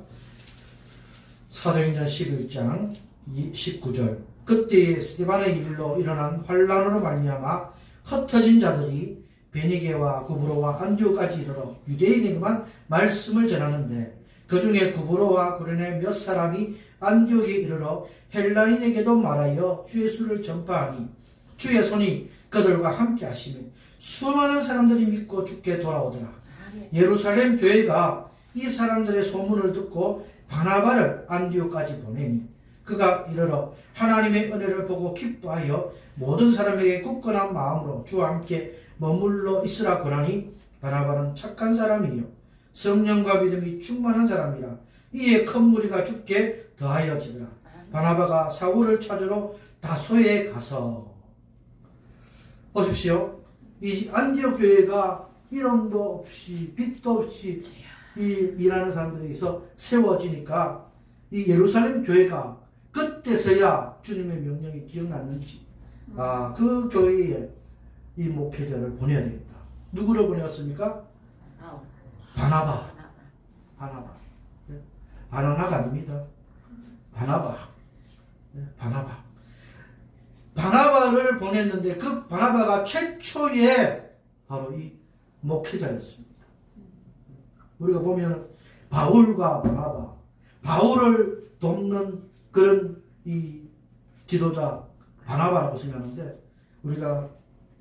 사도행전 11장 19절. 그때에 스데반의 일로 일어난 환란으로 말미암아 흩어진 자들이 베니게와 구브로와 안디옥까지 이르러 유대인에게만 말씀을 전하는데 그 중에 구브로와 구레네 몇 사람이 안디옥에 이르러 헬라인에게도 말하여 주의 수를 전파하니 주의 손이 그들과 함께 하시며 수많은 사람들이 믿고 주께 돌아오더라. 예루살렘 교회가 이 사람들의 소문을 듣고 바나바를 안디옥까지 보내니 그가 이르러 하나님의 은혜를 보고 기뻐하여 모든 사람에게 굳건한 마음으로 주와 함께 머물러 있으라 권하니 바나바는 착한 사람이요 성령과 믿음이 충만한 사람이라. 이에 큰 무리가 주께 더하여지더라. 바나바가 사울을 찾으러 다소에 가서 보십시오. 이 안디옥 교회가 이름도 없이 빛도 없이 이 일하는 사람들에게서 세워지니까 이 예루살렘 교회가 그때서야 주님의 명령이 기억났는지 그 교회에 이 목회자를 보내야 되겠다. 누구를 보내었습니까? 바나바. 바나나가 아닙니다. 바나바를 보냈는데 그 바나바가 최초의 바로 이 목회자였습니다. 우리가 보면 바울과 바나바, 바울을 돕는 그런 이 지도자 바나바라고 생각하는데 우리가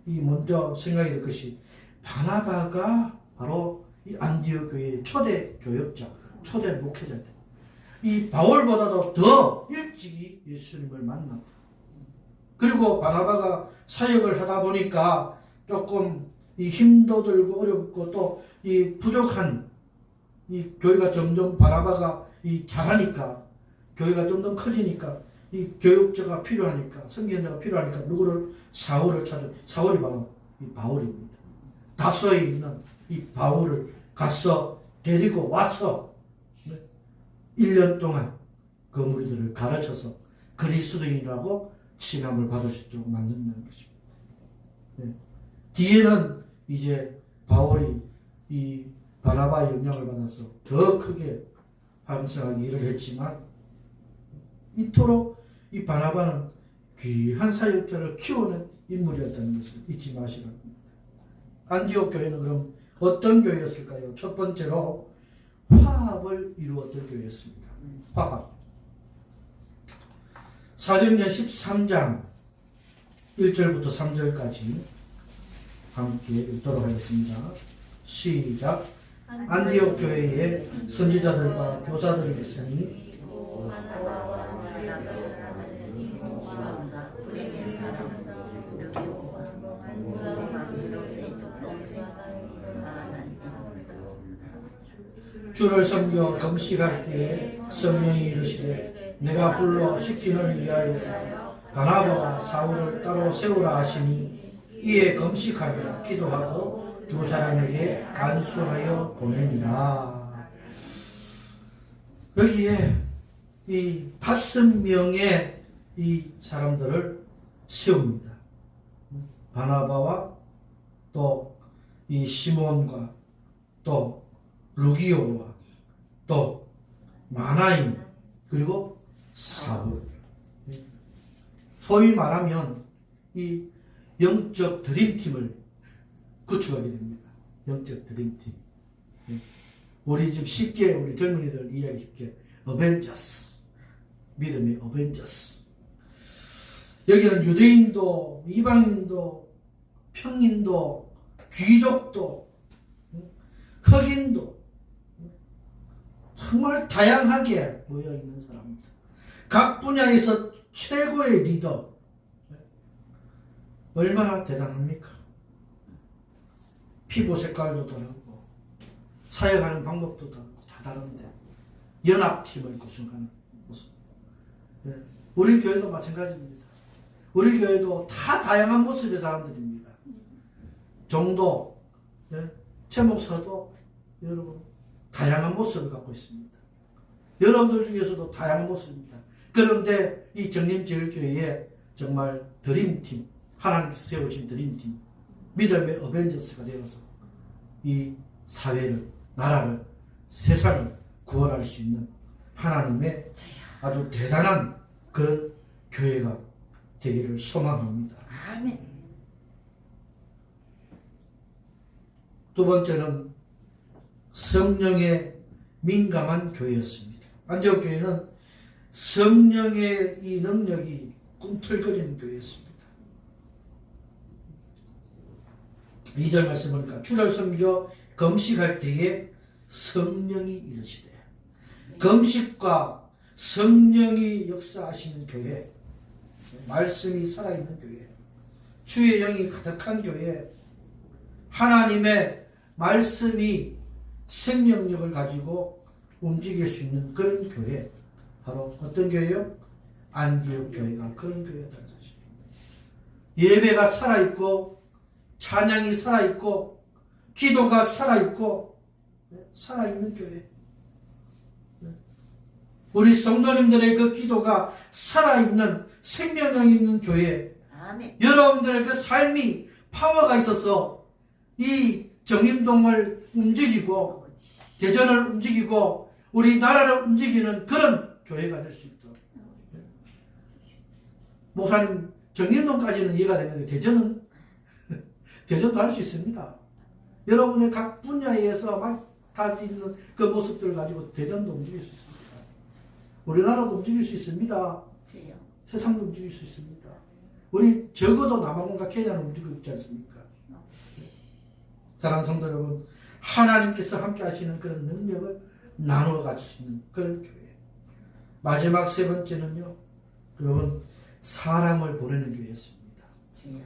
이 먼저 생각해야 될 것이 바나바가 바로 이 안디옥 교회의 초대 교역자, 초대 목회자다. 이 바울보다도 더 일찍이 예수님을 만났다. 그리고 바나바가 사역을 하다 보니까 조금 이 힘도 들고 어렵고 또 이 부족한 이 교회가 점점 바나바가 이 잘하니까 교회가 점점 커지니까 이 교육자가 필요하니까 선교자가 필요하니까 누구를 사울을 찾은 사울이 바로 이 바울입니다. 다소에 있는 이 바울을 가서 데리고 와서 1년 동안 그 무리들을 가르쳐서 그리스도인이라고 칭함을 받을 수 있도록 만든다는 것입니다. 네. 뒤에는 이제 바울이 이 바나바의 영향을 받아서 더 크게 활성하게 일을 했지만 이토록 이 바나바는 귀한 사역자를 키워낸 인물이었다는 것을 잊지 마시라. 안디옥 교회는 그럼 어떤 교회였을까요? 첫 번째로 화합을 이루었던 교회였습니다. 화합. 사도행전 13장 1절부터 3절까지 함께 읽도록 하겠습니다. 시작. 안디옥 교회에 선지자들과 교사들이 있으니 주를 섬겨 금식할 때에 성령이 이르시되 내가 불러 시키는 위하여 바나바와 사울을 따로 세우라 하시니 이에 금식하며 기도하고 두 사람에게 안수하여 보내니라. 여기에 이 5명의 이 사람들을 세웁니다. 바나바와 또 이 시몬과 또 루기오와 또 마나임 그리고 사울. 소위 말하면 이 영적 드림팀을 구축하게 됩니다. 영적 드림팀. 우리 좀 쉽게 우리 젊은이들 이야기 쉽게 어벤져스, 믿음의 어벤져스. 여기는 유대인도 이방인도 평인도 귀족도 흑인도 정말 다양하게 모여있는 사람입니다. 각 분야에서 최고의 리더. 얼마나 대단합니까? 피부 색깔도 다르고 사역하는 방법도 다르고 다 다른데 연합팀을 구성하는 모습. 우리 교회도 마찬가지입니다. 우리 교회도 다 다양한 모습의 사람들입니다. 종도, 최 목사도 여러분 다양한 모습을 갖고 있습니다. 여러분들 중에서도 다양한 모습입니다. 그런데 이 정림제일교회에 정말 드림팀, 하나님께서 세우신 드림팀, 믿음의 어벤져스가 되어서 이 사회를, 나라를, 세상을 구원할 수 있는 하나님의 아주 대단한 그런 교회가 되기를 소망합니다. 아멘. 두 번째는 성령에 민감한 교회였습니다. 안디옥 교회는 성령의 이 능력이 꿈틀거리는 교회였습니다. 2절 말씀 보니까 주를 섬겨 금식할 때에 성령이 이르시되. 금식과 성령이 역사하시는 교회, 말씀이 살아있는 교회, 주의 영이 가득한 교회, 하나님의 말씀이 생명력을 가지고 움직일 수 있는 그런 교회, 바로 어떤 교회요? 안디옥 교회가 그런 교회였다는 사실입니다. 예배가 살아있고 찬양이 살아있고 기도가 살아있고 살아있는 교회. 우리 성도님들의 그 기도가 살아있는 생명력이 있는 교회. 아멘. 여러분들의 그 삶이 파워가 있어서 이 정림동을 움직이고 대전을 움직이고 우리나라를 움직이는 그런 교회가 될 수 있도록. 목사님 정림동까지는 이해가 되는데 대전도 할 수 있습니다. 여러분의 각 분야에서 막 다 있는 그 모습들을 가지고 대전도 움직일 수 있습니다. 우리나라도 움직일 수 있습니다. 주여. 세상도 움직일 수 있습니다. 우리 적어도 남아공과 케냐는 움직이고 있지 않습니까? 사랑하는 성도 여러분, 하나님께서 함께 하시는 그런 능력을 나누어 가질 수 있는 그런 교회. 마지막 세 번째는요, 여러분, 사람을 보내는 교회였습니다. 주여.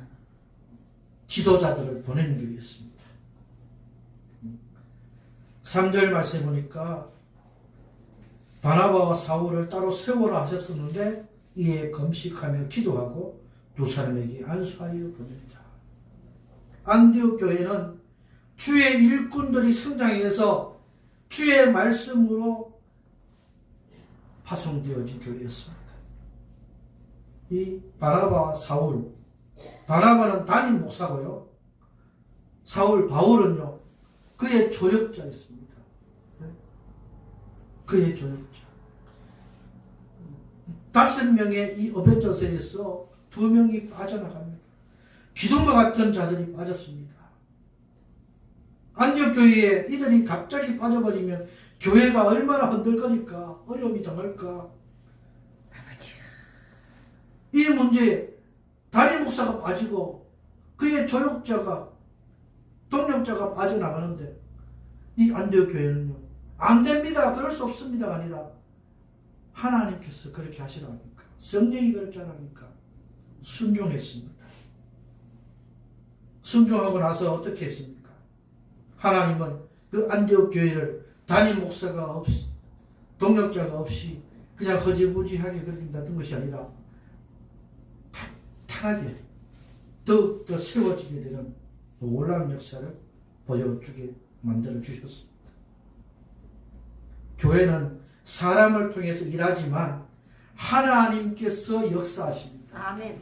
지도자들을 보내는 교회였습니다. 3절 말씀해 보니까 바나바와 사울을 따로 세우라 하셨었는데 이에 금식하며 기도하고 두 사람에게 안수하여 보냅니다. 안디옥 교회는 주의 일꾼들이 성장해서 주의 말씀으로 파송되어진 교회였습니다. 이 바나바와 사울, 바나바는 담임 목사고요. 바울은요, 그의 조역자였습니다. 그의 조역자. 5명의 이 어벤져스에서 2명이 빠져나갑니다. 기둥과 같은 자들이 빠졌습니다. 안디옥 교회에 이들이 갑자기 빠져버리면 교회가 얼마나 흔들거릴까, 어려움이 당할까. 아버지. 이 문제에 담임 목사가 빠지고 그의 조력자가, 동력자가 빠져나가는데 이 안디옥 교회는요, 안 됩니다, 그럴 수 없습니다가 아니라 하나님께서 그렇게 하시라니까, 성령이 그렇게 하라니까 순종했습니다. 순종하고 나서 어떻게 했습니까? 하나님은 그 안디옥 교회를 담임 목사가 없이, 동력자가 없이 그냥 허지부지하게 그렇게 놔둔 것이 아니라 탄탄하게 더욱더 세워지게 되는 놀라운 역사를 보여주게 만들어 주셨습니다. 교회는 사람을 통해서 일하지만 하나님께서 역사하십니다. 아멘.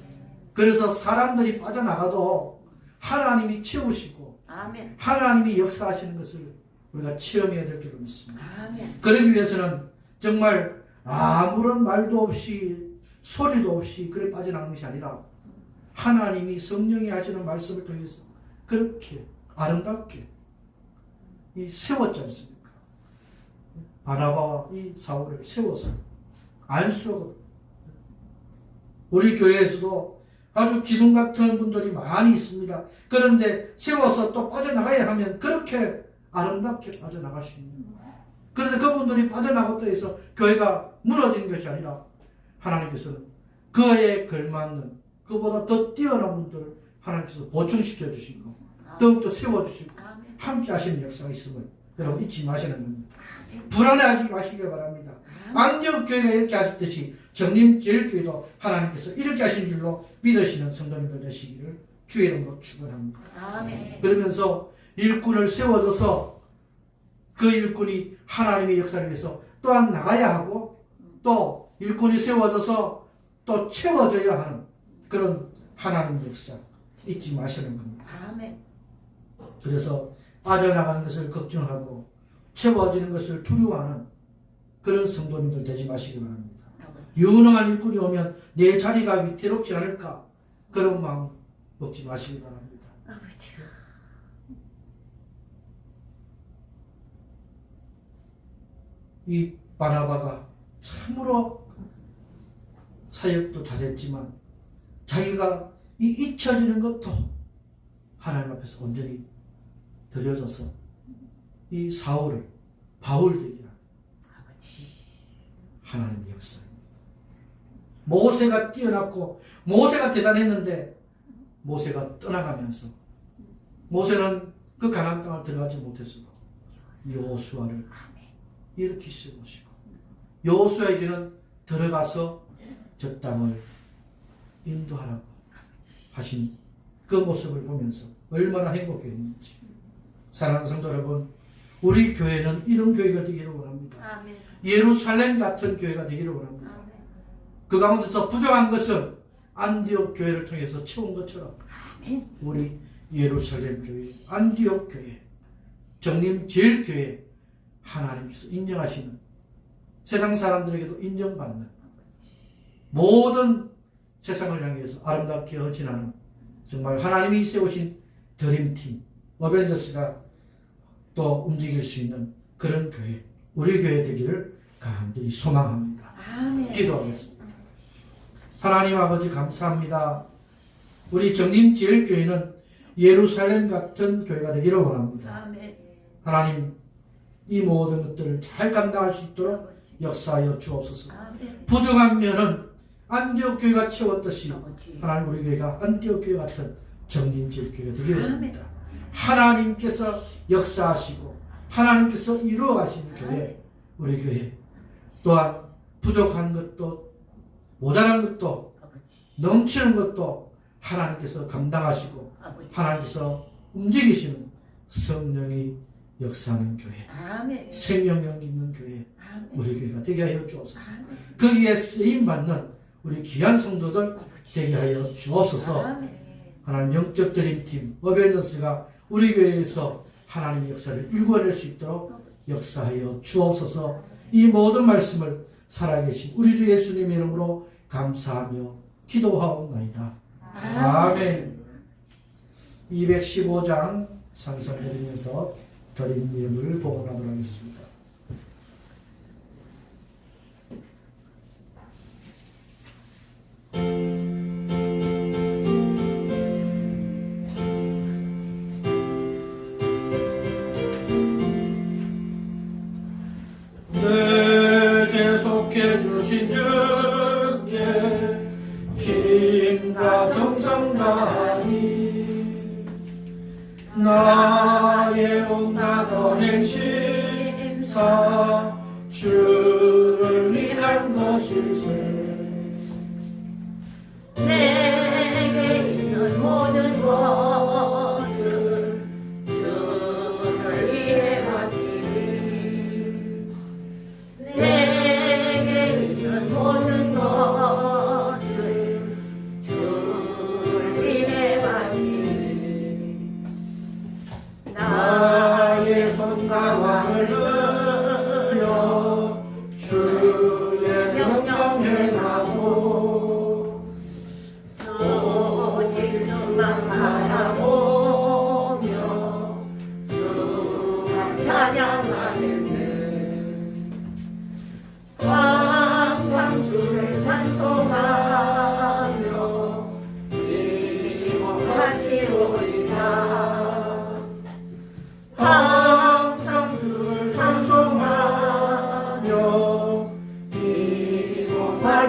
그래서 사람들이 빠져나가도 하나님이 채우시고 아멘. 하나님이 역사하시는 것을 우리가 체험해야 될 줄 믿습니다. 아멘. 그러기 위해서는 정말 아무런 말도 없이 소리도 없이 그래 빠져나가는 것이 아니라 하나님이 성령이 하시는 말씀을 통해서 그렇게 아름답게 세웠지 않습니까? 바나바와 이 사울을 세워서 안수하고 우리 교회에서도 아주 기둥 같은 분들이 많이 있습니다. 그런데 세워서 또 빠져나가야 하면 그렇게 아름답게 빠져나갈 수 있는 거예요. 그런데 그분들이 빠져나갔다 해서 교회가 무너지는 것이 아니라 하나님께서는 그에 걸맞는 그보다 더 뛰어난 분들을 하나님께서 보충시켜 주시고 더욱더 세워주시고 함께 하시는 역사가 있음을 여러분 잊지 마시는 겁니다. 불안해하지 마시길 바랍니다. 안디옥 교회가 이렇게 하셨듯이 정림제일교회도 하나님께서 이렇게 하신 줄로 믿으시는 성도님들 되시기를 주의 이름으로 축원합니다. 그러면서 일꾼을 세워줘서 그 일꾼이 하나님의 역사를 위해서 또한 나가야 하고 또 일꾼이 세워져서 또 채워져야 하는 그런 하나님의 역사 잊지 마시는 겁니다. 그래서 빠져나가는 것을 걱정하고 채워지는 것을 두려워하는 그런 성도님들 되지 마시기 바랍니다. 유능한 일꾼이 오면 내 자리가 위태롭지 않을까 그런 마음 먹지 마시기 바랍니다. 이 바나바가 참으로 사역도 잘했지만 자기가 이 잊혀지는 것도 하나님 앞에서 온전히 드려져서 이 사울을 바울되게 한 하나님의 역사입니다. 모세가 뛰어났고 모세가 대단했는데 모세가 떠나가면서 모세는 그 가나안 땅을 들어가지 못했어도 여호수아를 이렇게 세우시고 여호수아에게는 들어가서 저 땅을 인도하라고 하신 그 모습을 보면서 얼마나 행복했는지. 사랑하는 성도 여러분, 우리 교회는 이런 교회가 되기를 원합니다. 예루살렘 같은 교회가 되기를 원합니다. 그 가운데서 부족한 것은 안디옥 교회를 통해서 채운 것처럼 우리 예루살렘 교회, 안디옥 교회, 정림제일교회 하나님께서 인정하시는 세상 사람들에게도 인정받는 모든 세상을 향해서 아름답게 헌신하는 정말 하나님이 세우신 드림팀 어벤져스가 또 움직일 수 있는 그런 교회, 우리 교회 되기를 간절히 소망합니다. 기도하겠습니다. 하나님 아버지 감사합니다. 우리 정림제일교회는 예루살렘 같은 교회가 되기를 원합니다. 하나님 이 모든 것들을 잘 감당할 수 있도록 역사하여 주옵소서. 부족한 면은 안디옥 교회가 채웠듯이 하나님 우리 교회가 안디옥 교회 같은 정림제일교회가 되기를 원합니다. 하나님께서 역사하시고 하나님께서 이루어 가시는 교회, 우리 교회 또한 부족한 것도 모자란 것도 넘치는 것도 하나님께서 감당하시고 하나님께서 움직이시는 성령이 역사하는 교회, 생명력 있는 교회, 우리 교회가 되게 하여 주옵소서. 거기에 쓰임받는 우리 귀한 성도들 되게 하여 주옵소서. 하나님 영적 드림팀 어벤져스가 우리 교회에서 하나님의 역사를 일궈낼 수 있도록 역사하여 주옵소서. 이 모든 말씀을 살아계신 우리 주 예수님의 이름으로 감사하며 기도하옵나이다. 아멘. 215장 찬송드리면서 드린 예물을 봉헌하도록 하겠습니다. 내 제속해 주신 주께 힘과 정성 다하니 나의 온갖 언행심사 주를 위한 것일세. 내게 있는 모든 것을 주를 위해 바치리. 내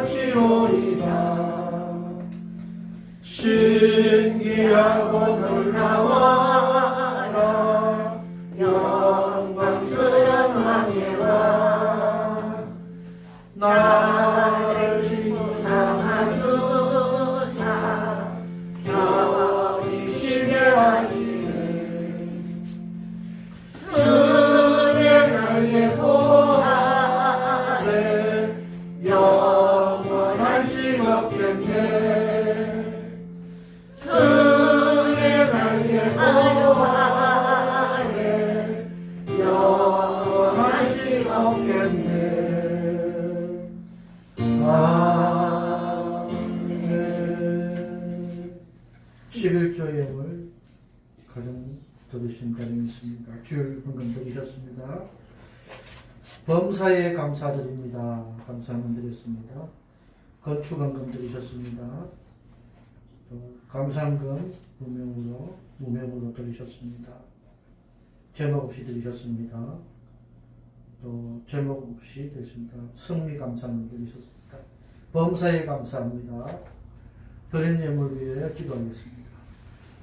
바치오리다. 신기하고 놀라워라 영광스러워라. 나를 지고 삼아주사 영원히 쉬게 하시네. 주의 날개 보아래 영원한 쉼 없겠네. 주의 날개 보아래 영원한 쉼 없겠네. 아멘. 11조 예물 가정 들으신 가정이 있습니다. 주일 헌금 드리셨습니다. 범사에 감사드립니다. 감사함 드렸습니다. 건축 헌금 드리셨습니다. 또 감사함금 무명으로 드리셨습니다. 제목 없이 드리셨습니다. 또 제목 없이 드렸습니다. 성미 감사함 드리셨습니다. 범사에 감사합니다. 드린 예물 위해 기도하겠습니다.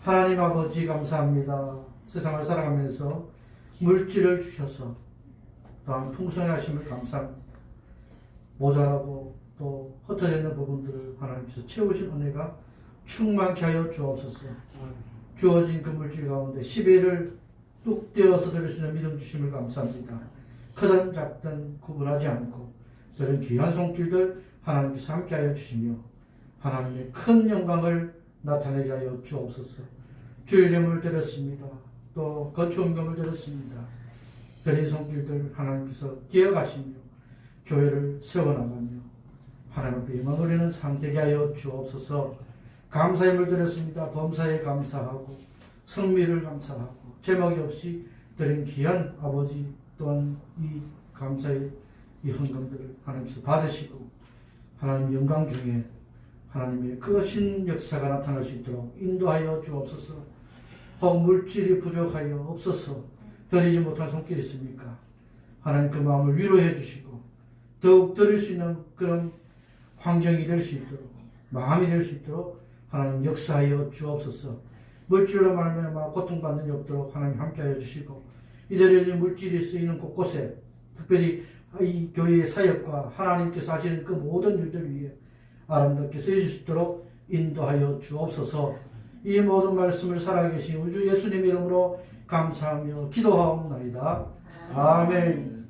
하나님 아버지 감사합니다. 세상을 살아가면서 물질을 주셔서 또한 풍성히 하심을 감사합니다. 모자라고 또 흩어져 있는 부분들을 하나님께서 채우신 은혜가 충만케 하여 주옵소서. 주어진 그 물질 가운데 10일을 뚝 떼어서 드릴 수 있는 믿음 주심을 감사합니다. 크든 작든 구분하지 않고 그런 귀한 손길들 하나님께서 함께하여 주시며 하나님의 큰 영광을 나타내게 하여 주옵소서. 주일 예물을 드렸습니다. 또 건축원금을 드렸습니다. 드린 손길들 하나님께서 기억하시며 교회를 세워나가며 하나님 앞에 영광 누리는 삶 되게 하여 주옵소서. 감사 예물 드렸습니다. 범사에 감사하고 성미를 감사하고 제목이 없이 드린 귀한 아버지 또한 이 감사의 이 헌금들을 하나님께서 받으시고 하나님 영광 중에 하나님의 크신 역사가 나타날 수 있도록 인도하여 주옵소서. 혹 물질이 부족하여 없어서 드리지 못한 손길이 있습니까? 하나님 그 마음을 위로해 주시고 더욱 드릴 수 있는 그런 환경이 될 수 있도록 마음이 될 수 있도록 하나님 역사하여 주옵소서. 물질로 말미암아 고통받는 일 없도록 하나님 함께하여 주시고 이들의 물질이 쓰이는 곳곳에 특별히 이 교회의 사역과 하나님께서 하시는 그 모든 일들 위해 아름답게 쓰여질 수 있도록 인도하여 주옵소서. 이 모든 말씀을 살아계신 우주 예수님 이름으로 감사하며 기도하옵나이다. 아멘.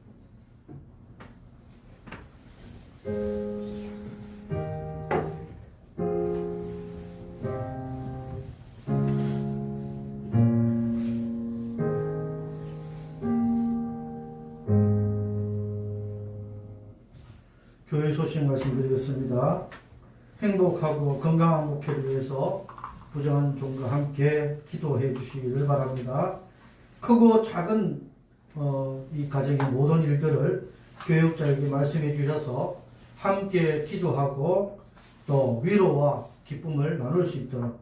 교회 소식 말씀드리겠습니다. 행복하고 건강한 목회를 위해서 부정한 종과 함께 기도해 주시기를 바랍니다. 크고 작은 이 가정의 모든 일들을 교육자에게 말씀해 주셔서 함께 기도하고 또 위로와 기쁨을 나눌 수 있도록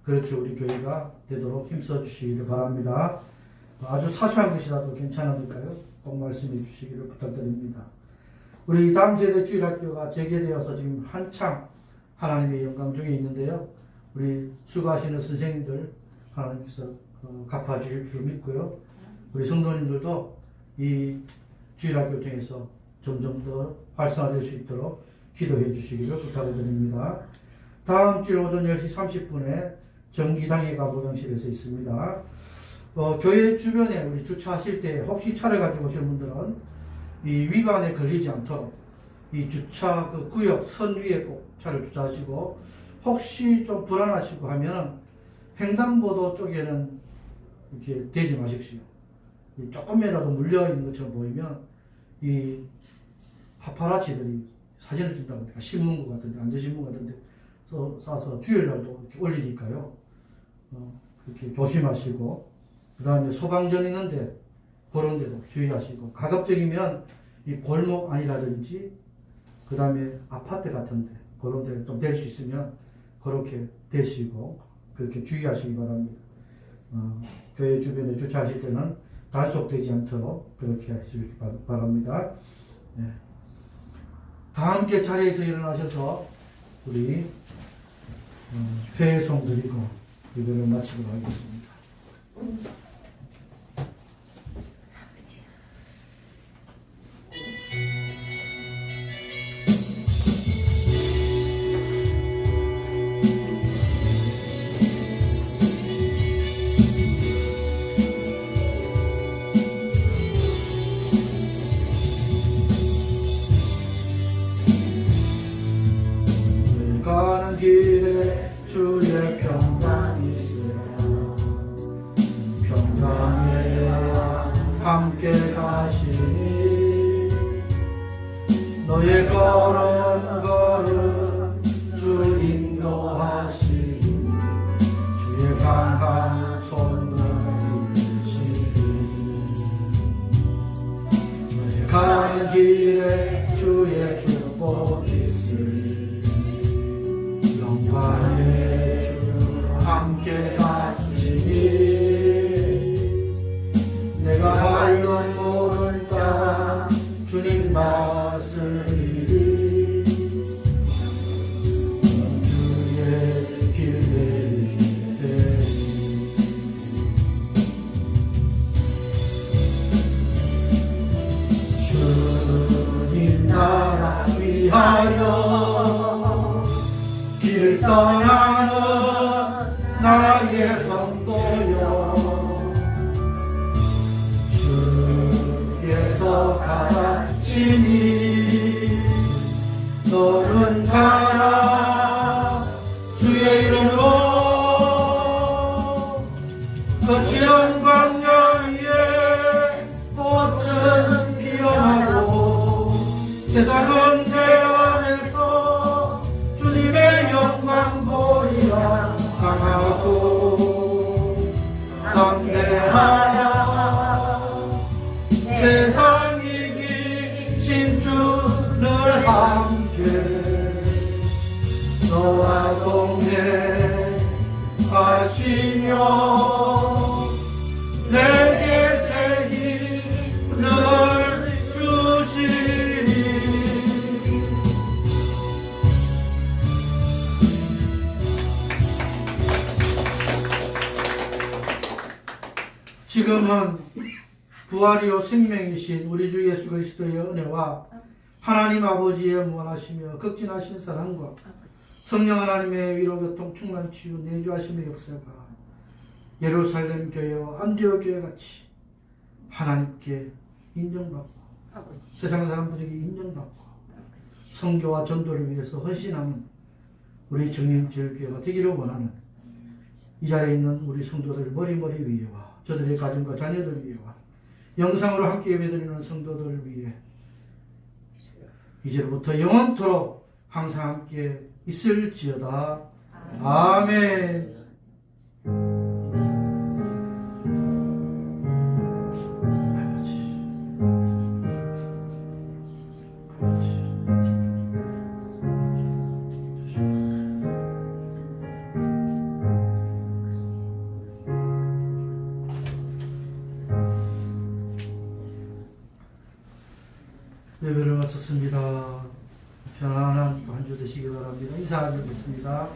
그렇게 우리 교회가 되도록 힘써 주시기를 바랍니다. 아주 사소한 것이라도 괜찮으니까요. 꼭 말씀해 주시기를 부탁드립니다. 우리 다음 세대 주일학교가 재개되어서 지금 한창 하나님의 영광 중에 있는데요. 우리 수고하시는 선생님들 하나님께서 갚아주실 줄 믿고요. 우리 성도님들도 이 주일학교 통해서 점점 더 활성화될 수 있도록 기도해 주시기를 부탁을 드립니다. 다음 주 오전 10시 30분에 정기당회가 보경실에서 있습니다. 교회 주변에 우리 주차하실 때 혹시 차를 가지고 오시는 분들은 이 위반에 걸리지 않도록 이 주차 그 구역 선 위에 꼭 차를 주차하시고 혹시 좀 불안하시고 하면 횡단보도 쪽에는 이렇게 대지 마십시오. 조금이라도 물려있는 것처럼 보이면 이 파파라치들이 사진을 찍다 보니까 신문고 같은데 안전신문 같은데 싸서 주일날도 이렇게 올리니까요. 그렇게 조심하시고 그 다음에 소방전 있는데 그런 데도 주의하시고 가급적이면 이 골목 안이라든지 그 다음에 아파트 같은데 그런 데 좀 될 수 있으면 그렇게 되시고 그렇게 주의하시기 바랍니다. 교회 주변에 주차하실 때는 단속되지 않도록 그렇게 해주시기 바랍니다. 네. 다 함께 자리에서 일어나셔서 우리 회송 드리고 예배를 마치도록 하겠습니다. 가는 길에 주의 평강이 있으라. 평강의 여호와 함께 가시니 너의 걸음 주 인도하시니 주의 강한 손을 이으시니 너의 가는 길에 주의 축복이 있으니 영광의 주 함께 가시니 내가 발로 모른 땅 주님 다스리리 주의 길 내리되 주님 나라 위하여 길을 떠나는 나의 성도여 주께서 가라시니 너는 가라 주의 이름으로 거친 광야 위에 꽃은 피어나고 세상은 내 안에서 주님의 영광 보이라 강하고 담대하라 세상 이기신 주늘 함께 너와 동행하시며 내게 새 힘을 주시니 지금은 부활이요 생명이신 우리 주 예수 그리스도의 은혜와 하나님 아버지의 무한하시며 극진하신 사랑과 성령 하나님의 위로 교통 충만 치유 내주하심의 역사가 예루살렘 교회와 안디옥 교회 같이 하나님께 인정받고 세상 사람들에게 인정받고 선교와 전도를 위해서 헌신하는 우리 정림제일교회가 되기를 원하는 이 자리에 있는 우리 성도들 머리머리 위에와 저들의 가정과 자녀들 위에와 영상으로 함께 예배드리는 성도들을 위해 이제부터 영원토록 항상 함께 있을지어다. 아멘. 예배를 마쳤습니다. 편안한 한 주 되시기 바랍니다. 인사드리겠습니다.